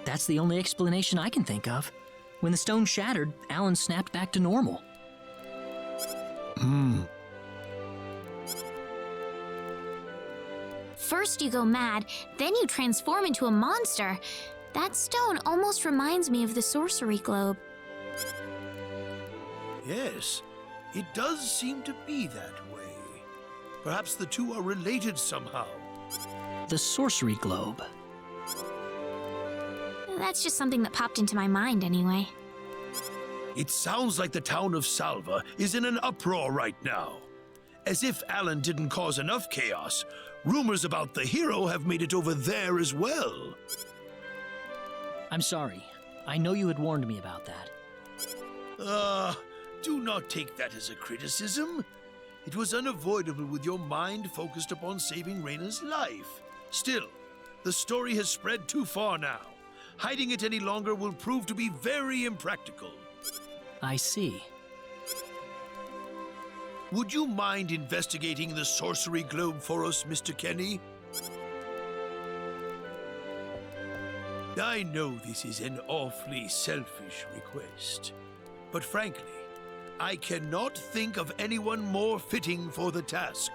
That's the only explanation I can think of. When the stone shattered, Alan snapped back to normal. First you go mad, then you transform into a monster. That stone almost reminds me of the sorcery globe. Yes, it does seem to be that way. Perhaps the two are related somehow. The sorcery globe. That's just something that popped into my mind anyway. It sounds like the town of Salva is in an uproar right now. As if Alan didn't cause enough chaos, rumors about the hero have made it over there as well. I'm sorry. I know you had warned me about that. Do not take that as a criticism. It was unavoidable with your mind focused upon saving Reyna's life. Still, the story has spread too far now. Hiding it any longer will prove to be very impractical. I see. Would you mind investigating the sorcery globe for us, Mr. Kenny? I know this is an awfully selfish request, but frankly, I cannot think of anyone more fitting for the task.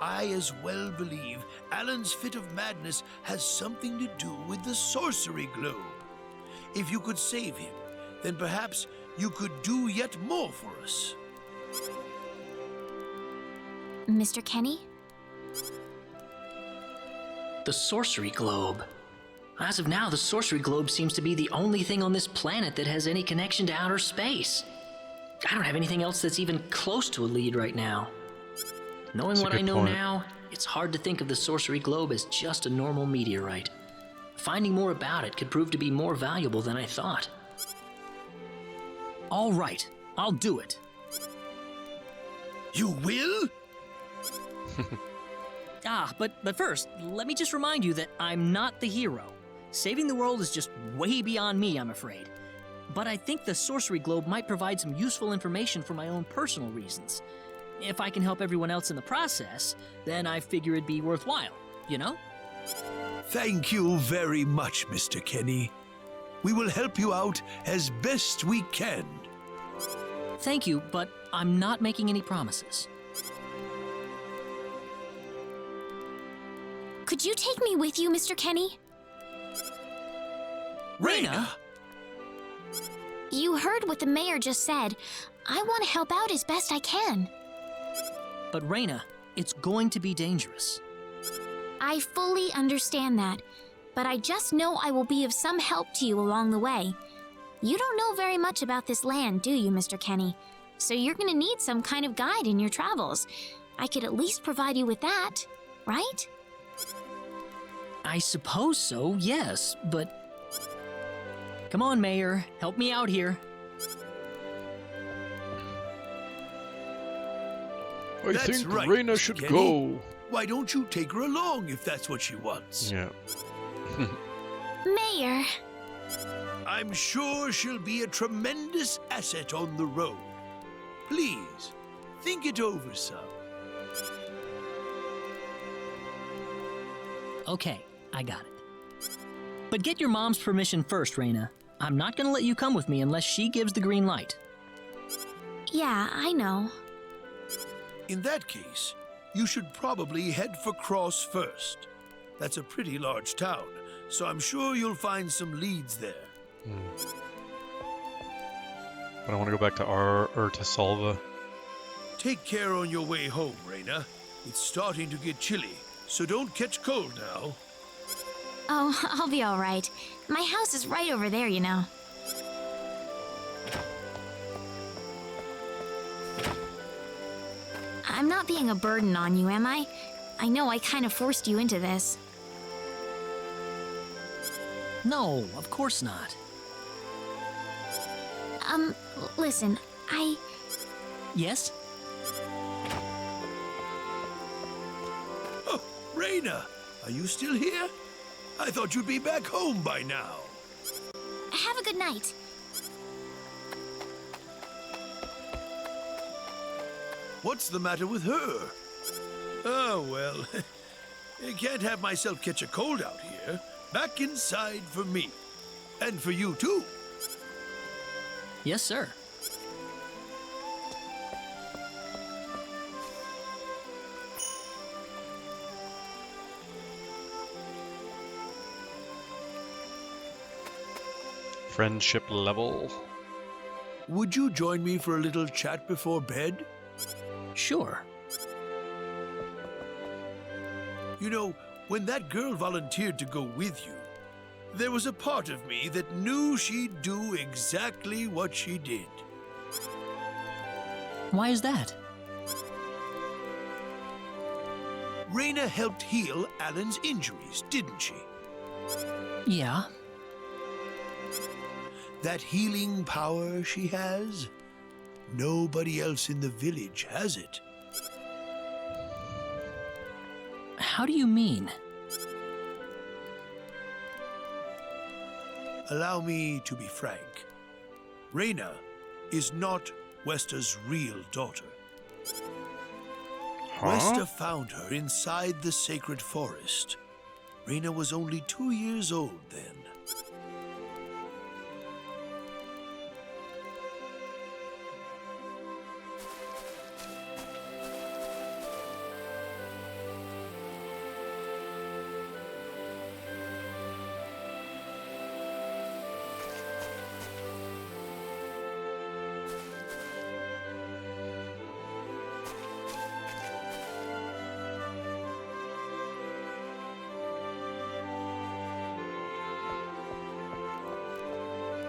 I as well believe Alan's fit of madness has something to do with the sorcery globe. If you could save him, then perhaps you could do yet more for us. Mr. Kenny? The sorcery globe. As of now, the sorcery globe seems to be the only thing on this planet that has any connection to outer space. I don't have anything else that's even close to a lead right now. Knowing That's a what I good know point. now, it's hard to think of the sorcery globe as just a normal meteorite. Finding more about it could prove to be more valuable than I thought. All right, I'll do it. You will? But first, let me just remind you that I'm not the hero. Saving the world is just way beyond me, I'm afraid. But I think the sorcery globe might provide some useful information for my own personal reasons. If I can help everyone else in the process, then I figure it'd be worthwhile, you know? Thank you very much, Mr. Kenny. We will help you out as best we can. Thank you, but I'm not making any promises. Could you take me with you, Mr. Kenny? Raina! You heard what the mayor just said. I want to help out as best I can. But Raina, it's going to be dangerous. I fully understand that, but I just know I will be of some help to you along the way. You don't know very much about this land, do you, Mr. Kenny? So you're gonna need some kind of guide in your travels. I could at least provide you with that, right? I suppose so, yes, but... Come on, Mayor, help me out here. I That's think right, Raina Mr. should Kenny. go. Why don't you take her along if that's what she wants? Yeah. Mayor, I'm sure she'll be a tremendous asset on the road. Please, think it over some. Okay, I got it. But get your mom's permission first, Raina. I'm not gonna let you come with me unless she gives the green light. yeah, I know. In that case, you should probably head for Cross first. That's a pretty large town, so I'm sure you'll find some leads there. But I want to go back to to Salva. Take care on your way home, Raina. It's starting to get chilly, so don't catch cold now. Oh, I'll be all right. My house is right over there, you know. I'm not being a burden on you, am I? I know I kind of forced you into this. No, of course not. Listen, Yes? Oh, Raina, are you still here? I thought you'd be back home by now. Have a good night. What's the matter with her? Oh, well, I can't have myself catch a cold out here. Back inside for me. And for you, too. Yes, sir. Friendship level. Would you join me for a little chat before bed? Sure. You know, when that girl volunteered to go with you, there was a part of me that knew she'd do exactly what she did. Why is that? Raina helped heal Alan's injuries, didn't she? Yeah. That healing power she has, nobody else in the village has it. How do you mean? Allow me to be frank. Raina is not Westa's real daughter. Westa found her inside the sacred forest. Raina was only 2 years old then.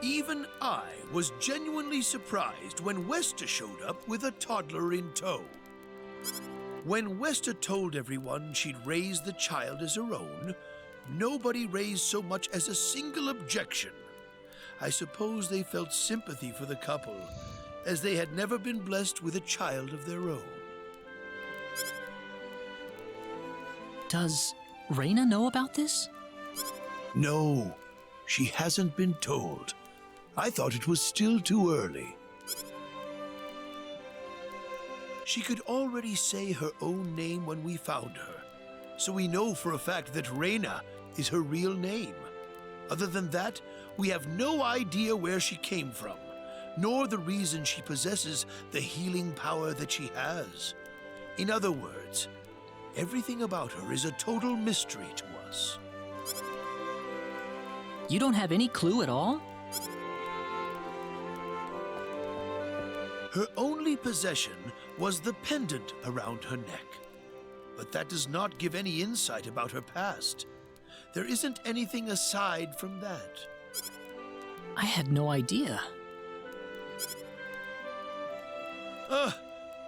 Even I was genuinely surprised when Westa showed up with a toddler in tow. When Westa told everyone she'd raised the child as her own, nobody raised so much as a single objection. I suppose they felt sympathy for the couple, as they had never been blessed with a child of their own. Does Reyna know about this? No, she hasn't been told. I thought it was still too early. She could already say her own name when we found her, so we know for a fact that Reyna is her real name. Other than that, we have no idea where she came from, nor the reason she possesses the healing power that she has. In other words, everything about her is a total mystery to us. You don't have any clue at all? Her only possession was the pendant around her neck. But that does not give any insight about her past. There isn't anything aside from that. I had no idea.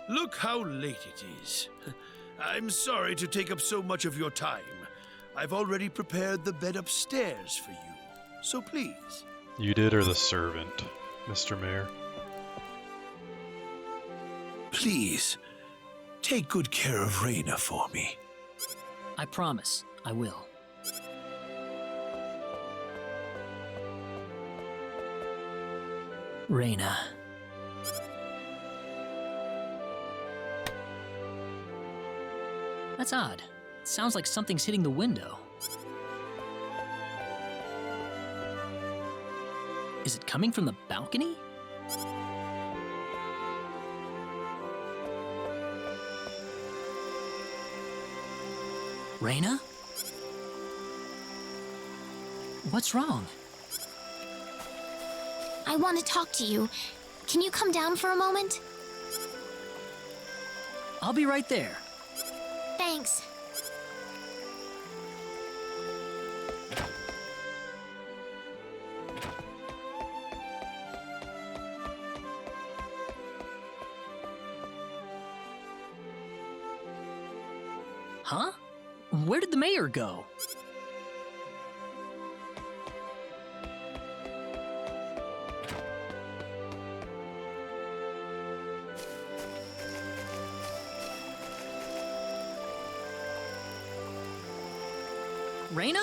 Look how late it is. I'm sorry to take up so much of your time. I've already prepared the bed upstairs for you, so please. You did, or the servant, Mr. Mayor? Please, take good care of Reyna for me. I promise, I will. Reyna. That's odd. It sounds like something's hitting the window. Is it coming from the balcony? Reyna? What's wrong? I want to talk to you. Can you come down for a moment? I'll be right there. Thanks. Huh? Where did the mayor go? Reyna?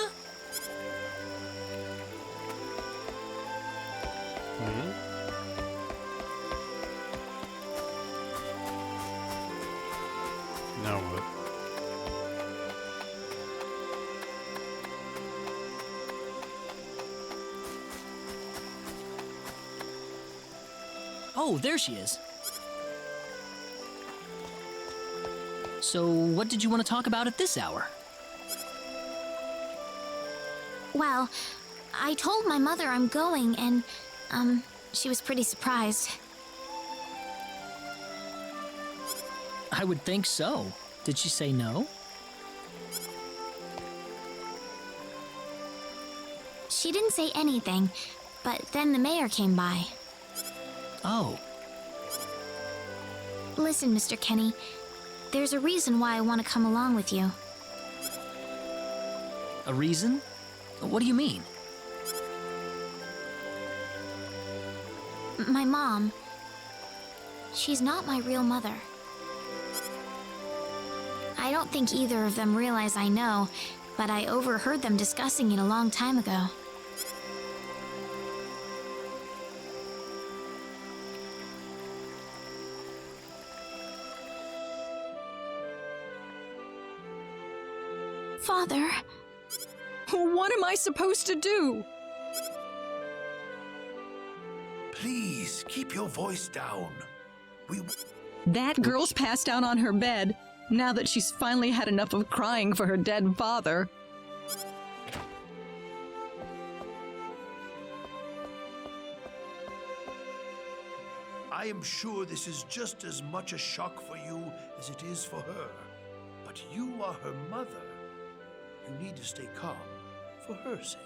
Now what? Oh, there she is. So, what did you want to talk about at this hour? Well, I told my mother I'm going, and, she was pretty surprised. I would think so. Did she say no? She didn't say anything, but then the mayor came by. Oh, Listen, Mr. Kenny, there's a reason why I want to come along with you. a reason? What do you mean? My mom, she's not my real mother. I don't think either of them realize I know, but I overheard them discussing it a long time ago. Father, What am I supposed to do? Please, keep your voice down. That girl's passed out on her bed, now that she's finally had enough of crying for her dead father. I am sure this is just as much a shock for you as it is for her. But you are her mother. You need to stay calm for her sake.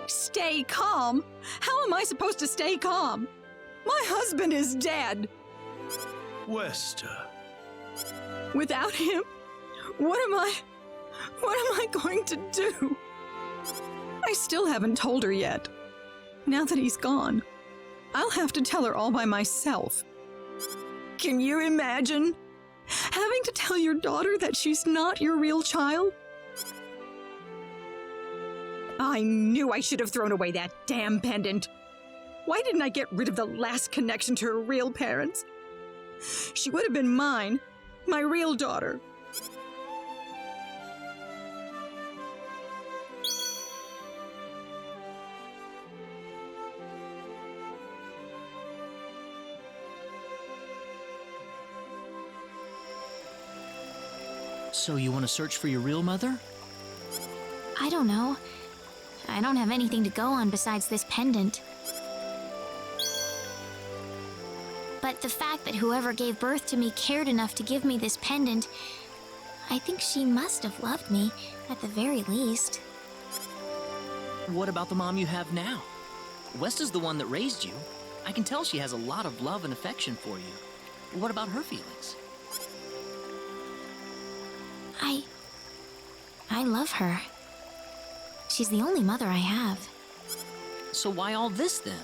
Stay calm? How am I supposed to stay calm? My husband is dead. Wester. Without him, what am I going to do? I still haven't told her yet. Now that he's gone, I'll have to tell her all by myself. Can you imagine having to tell your daughter that she's not your real child? I knew I should have thrown away that damn pendant. Why didn't I get rid of the last connection to her real parents? She would have been mine, my real daughter. So you want to search for your real mother? I don't know. I don't have anything to go on besides this pendant. But the fact that whoever gave birth to me cared enough to give me this pendant, I think she must have loved me, at the very least. What about the mom you have now? Westa's the one that raised you. I can tell she has a lot of love and affection for you. What about her feelings? I love her. She's the only mother I have. So why all this then?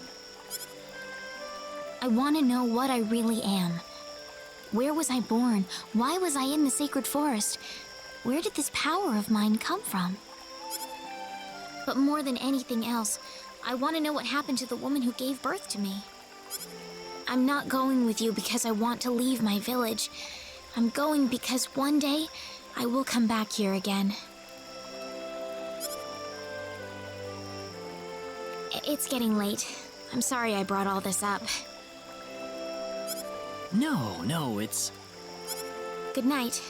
I want to know what I really am. Where was I born? Why was I in the sacred forest? Where did this power of mine come from? But more than anything else, I want to know what happened to the woman who gave birth to me. I'm not going with you because I want to leave my village. I'm going because one day I will come back here again. It's getting late. I'm sorry I brought all this up. No, it's... Good night.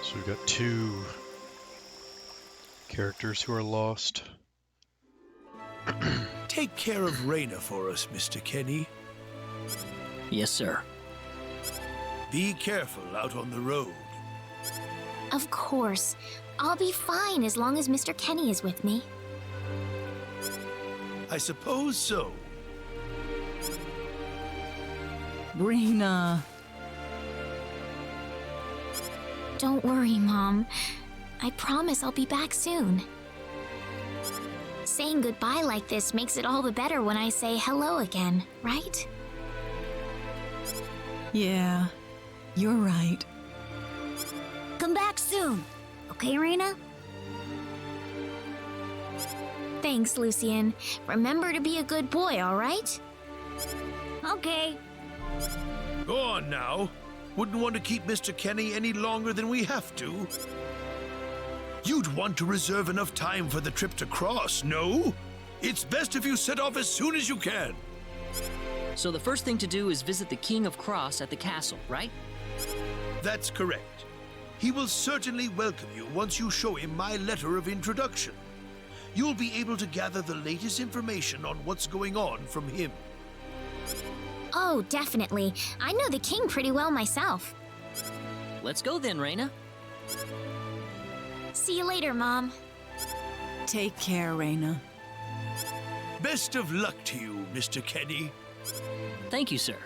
So we've got two characters who are lost. Take care of Raina for us, Mr. Kenny. Yes, sir. Be careful out on the road. Of course. I'll be fine as long as Mr. Kenny is with me. I suppose so. Raina. Don't worry, Mom. I promise I'll be back soon. Saying goodbye like this makes it all the better when I say hello again, right? Yeah, you're right. Come back soon. Okay, Raina? Thanks, Lucian. Remember to be a good boy, all right? Okay. Go on now. Wouldn't want to keep Mr. Kenny any longer than we have to. You'd want to reserve enough time for the trip to Cross, no? It's best if you set off as soon as you can. So the first thing to do is visit the King of Cross at the castle, right? That's correct. He will certainly welcome you once you show him my letter of introduction. You'll be able to gather the latest information on what's going on from him. Oh, definitely. I know the king pretty well myself. Let's go then, Raina. See you later, Mom. Take care, Raina. Best of luck to you, Mr. Kenny. Thank you, sir.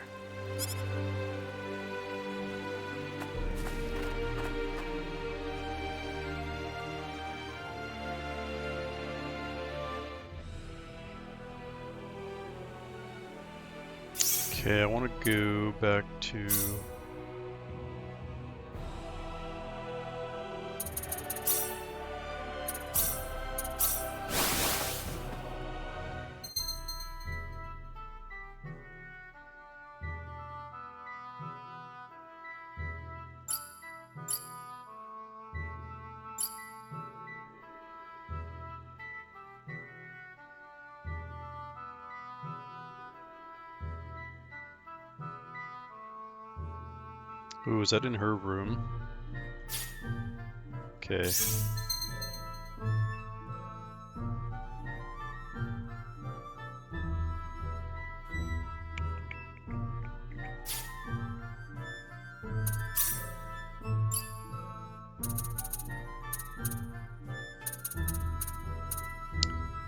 Okay, I want to go back to... Ooh, is that in her room? Okay.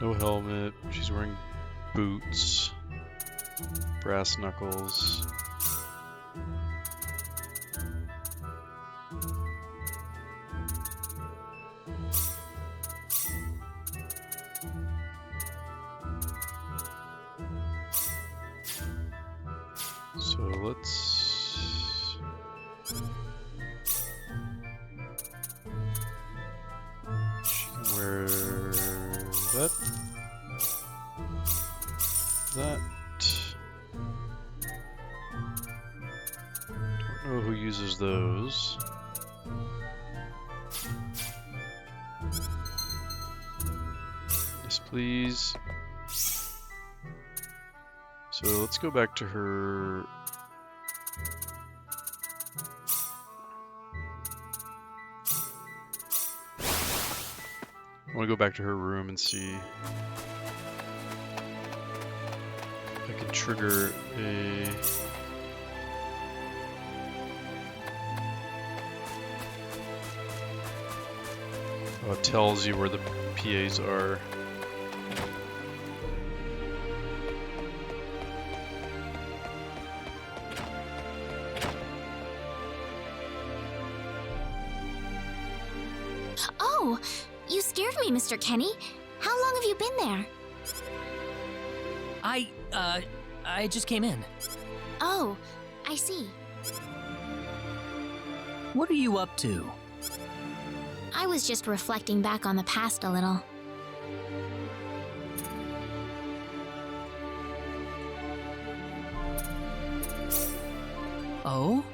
No helmet. She's wearing boots. Brass knuckles. So let's... She can wear that. That. Don't know who uses those. Yes, please. So let's go back to her. I want to go back to her room and see if I can trigger a... Oh, it tells you where the PAs are. Oh, you scared me, Mr. Kenny. How long have you been there? I just came in. Oh, I see. What are you up to? I was just reflecting back on the past a little. Oh?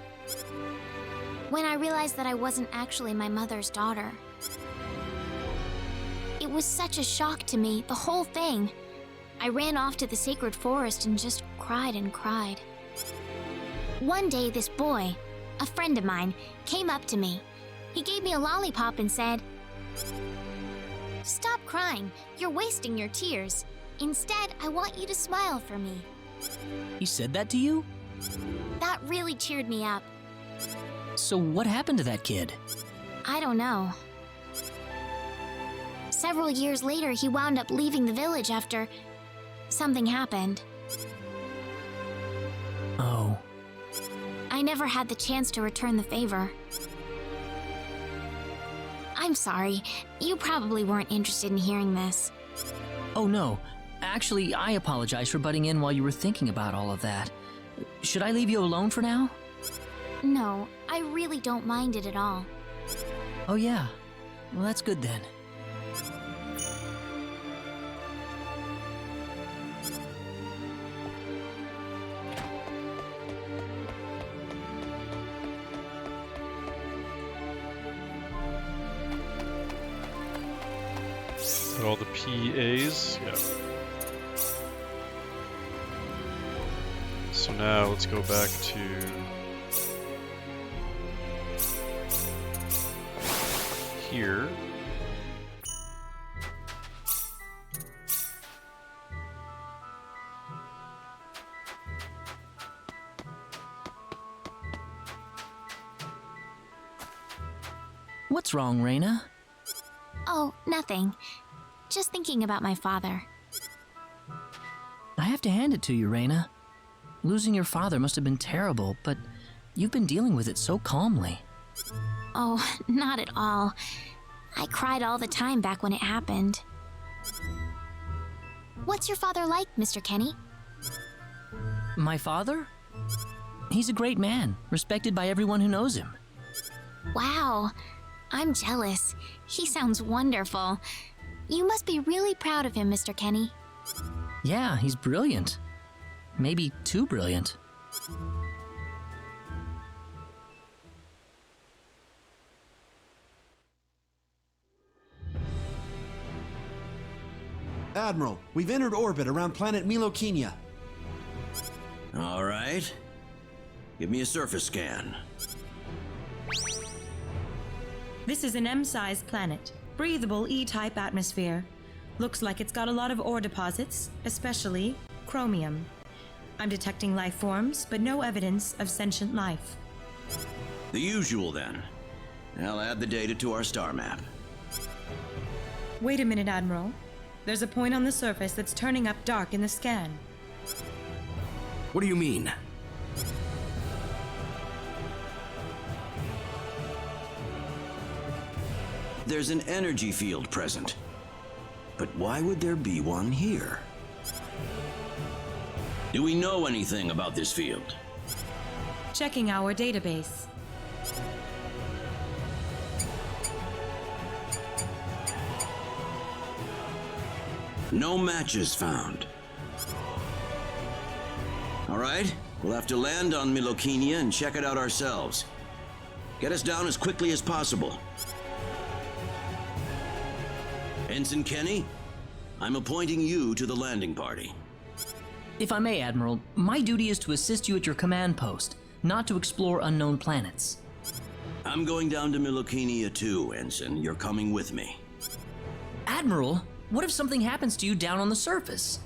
When I realized that I wasn't actually my mother's daughter. It was such a shock to me, the whole thing. I ran off to the sacred forest and just cried and cried. One day, this boy, a friend of mine, came up to me. He gave me a lollipop and said, "Stop crying. You're wasting your tears. Instead, I want you to smile for me." He said that to you? That really cheered me up. So what happened to that kid? I don't know. Several years later, he wound up leaving the village after something happened. Oh. I never had the chance to return the favor. I'm sorry. You probably weren't interested in hearing this. Oh no. Actually, I apologize for butting in while you were thinking about all of that. Should I leave you alone for now? No, I really don't mind it at all. Oh yeah. Well, that's good then. All the PAs, yeah. So now let's go back to here. What's wrong, Reina? Oh, nothing. Just thinking about my father. I have to hand it to you, Reina. Losing your father must have been terrible, but you've been dealing with it so calmly. Oh, not at all. I cried all the time back when it happened. What's your father like, Mr. Kenny? My father? He's a great man, respected by everyone who knows him. Wow, I'm jealous. He sounds wonderful. You must be really proud of him, Mr. Kenny. Yeah, he's brilliant. Maybe too brilliant. Admiral, we've entered orbit around planet Milokenia. All right. Give me a surface scan. This is an M-sized planet. Breathable E-type atmosphere. Looks like it's got a lot of ore deposits, especially chromium. I'm detecting life forms, but no evidence of sentient life. The usual, then. I'll add the data to our star map. Wait a minute, Admiral. There's a point on the surface that's turning up dark in the scan. What do you mean? There's an energy field present. But why would there be one here? Do we know anything about this field? Checking our database. No matches found. All right, we'll have to land on Milokenia and check it out ourselves. Get us down as quickly as possible. Ensign Kenny, I'm appointing you to the landing party. If I may, Admiral, my duty is to assist you at your command post, not to explore unknown planets. I'm going down to Milokenia too, Ensign. You're coming with me. Admiral, what if something happens to you down on the surface?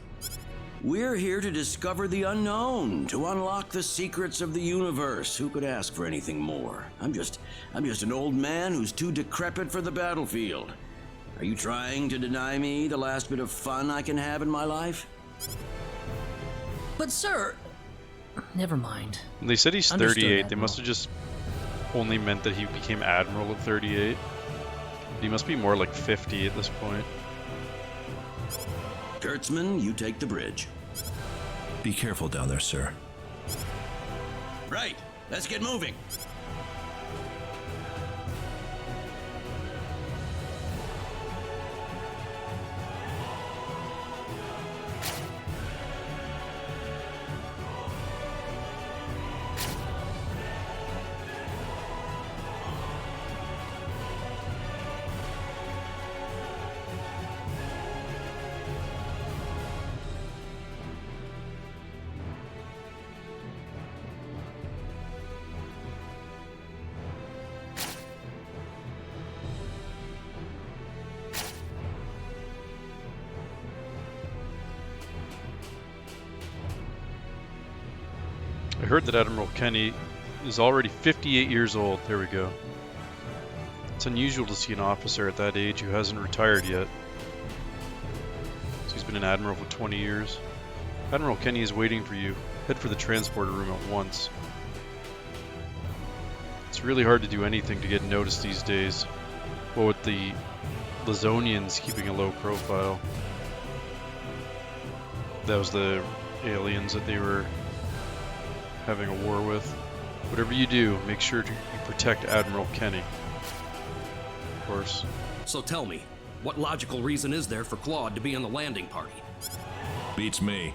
We're here to discover the unknown, to unlock the secrets of the universe. Who could ask for anything more? I'm just an old man who's too decrepit for the battlefield. Are you trying to deny me the last bit of fun I can have in my life? But sir, never mind. They said he's Understood, 38. They Admiral. must have just only meant that he became Admiral at 38. He must be more like 50 at this point. Kurtzman, you take the bridge. Be careful down there, sir. Right, let's get moving. I heard that Admiral Kenny is already 58 years old. There we go. It's unusual to see an officer at that age who hasn't retired yet. So he's been an admiral for 20 years. Admiral Kenny is waiting for you. Head for the transporter room at once. It's really hard to do anything to get noticed these days. Well, with the Lazonians keeping a low profile. That was the aliens that they were having a war with. Whatever you do, make sure you protect Admiral Kenny. Of course. So tell me, what logical reason is there for Claude to be in the landing party? Beats me.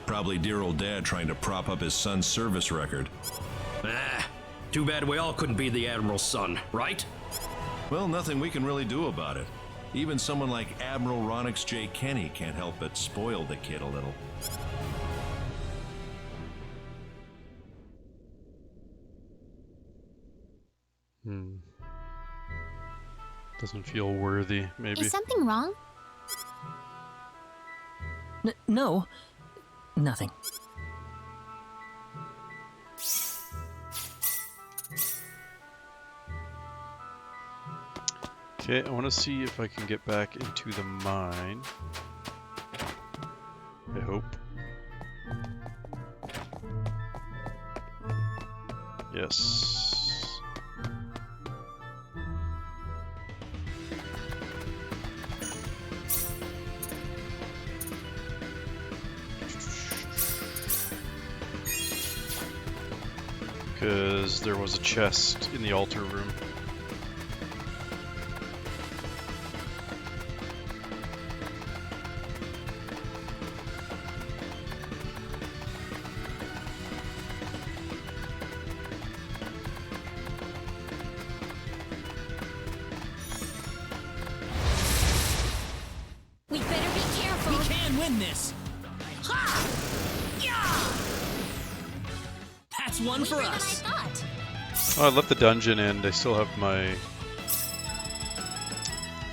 Probably dear old dad trying to prop up his son's service record. Ah, too bad we all couldn't be the Admiral's son, right? Well, nothing we can really do about it. Even someone like Admiral Ronix J. Kenny can't help but spoil the kid a little. Doesn't feel worthy, maybe. Is something wrong? No, nothing. Okay, I want to see if I can get back into the mine. I hope. Yes. Because there was a chest in the altar room. We better be careful. We can win this. Ha! Yeah! That's one for us. Oh, I left the dungeon and I still have my... I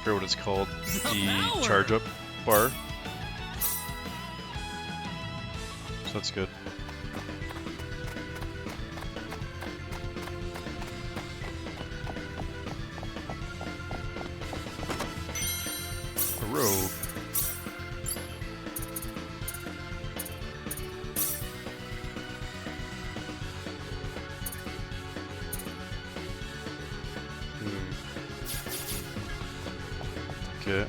forget what it's called. The charge up bar. So that's good. A robe. Okay.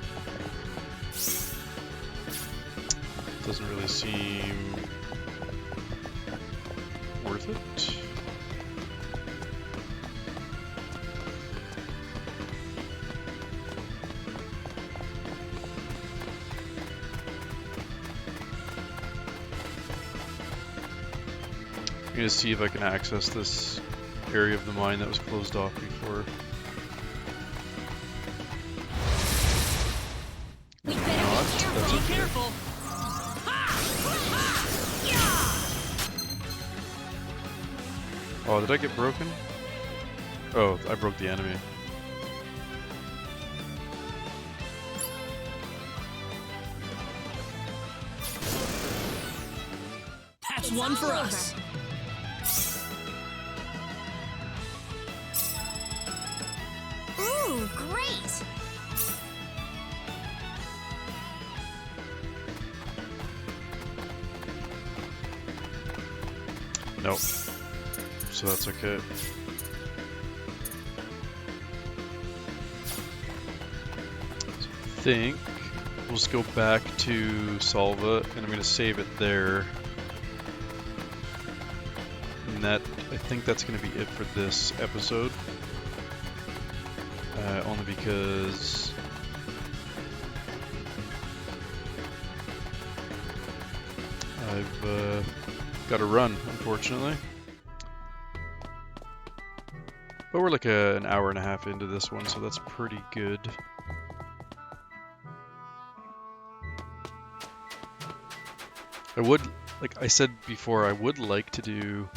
Doesn't really seem worth it. I'm gonna see if I can access this area of the mine that was closed off before. We better be careful. Oh, did I get broken? Oh, I broke the enemy. That's one for us. Ooh, great! Nope. So that's okay. I think we'll just go back to Salva, and I'm going to save it there. And I think that's going to be it for this episode. Only because I've got to run, unfortunately. But we're like an hour and a half into this one, so that's pretty good. I would, like I said before, I would like to do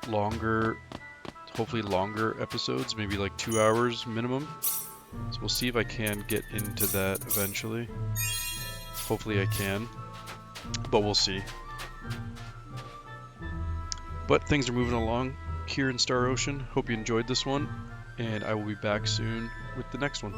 longer, hopefully longer episodes, maybe like 2 hours minimum. So we'll see if I can get into that eventually. Hopefully I can, but we'll see. But things are moving along here in Star Ocean. Hope you enjoyed this one, and I will be back soon with the next one.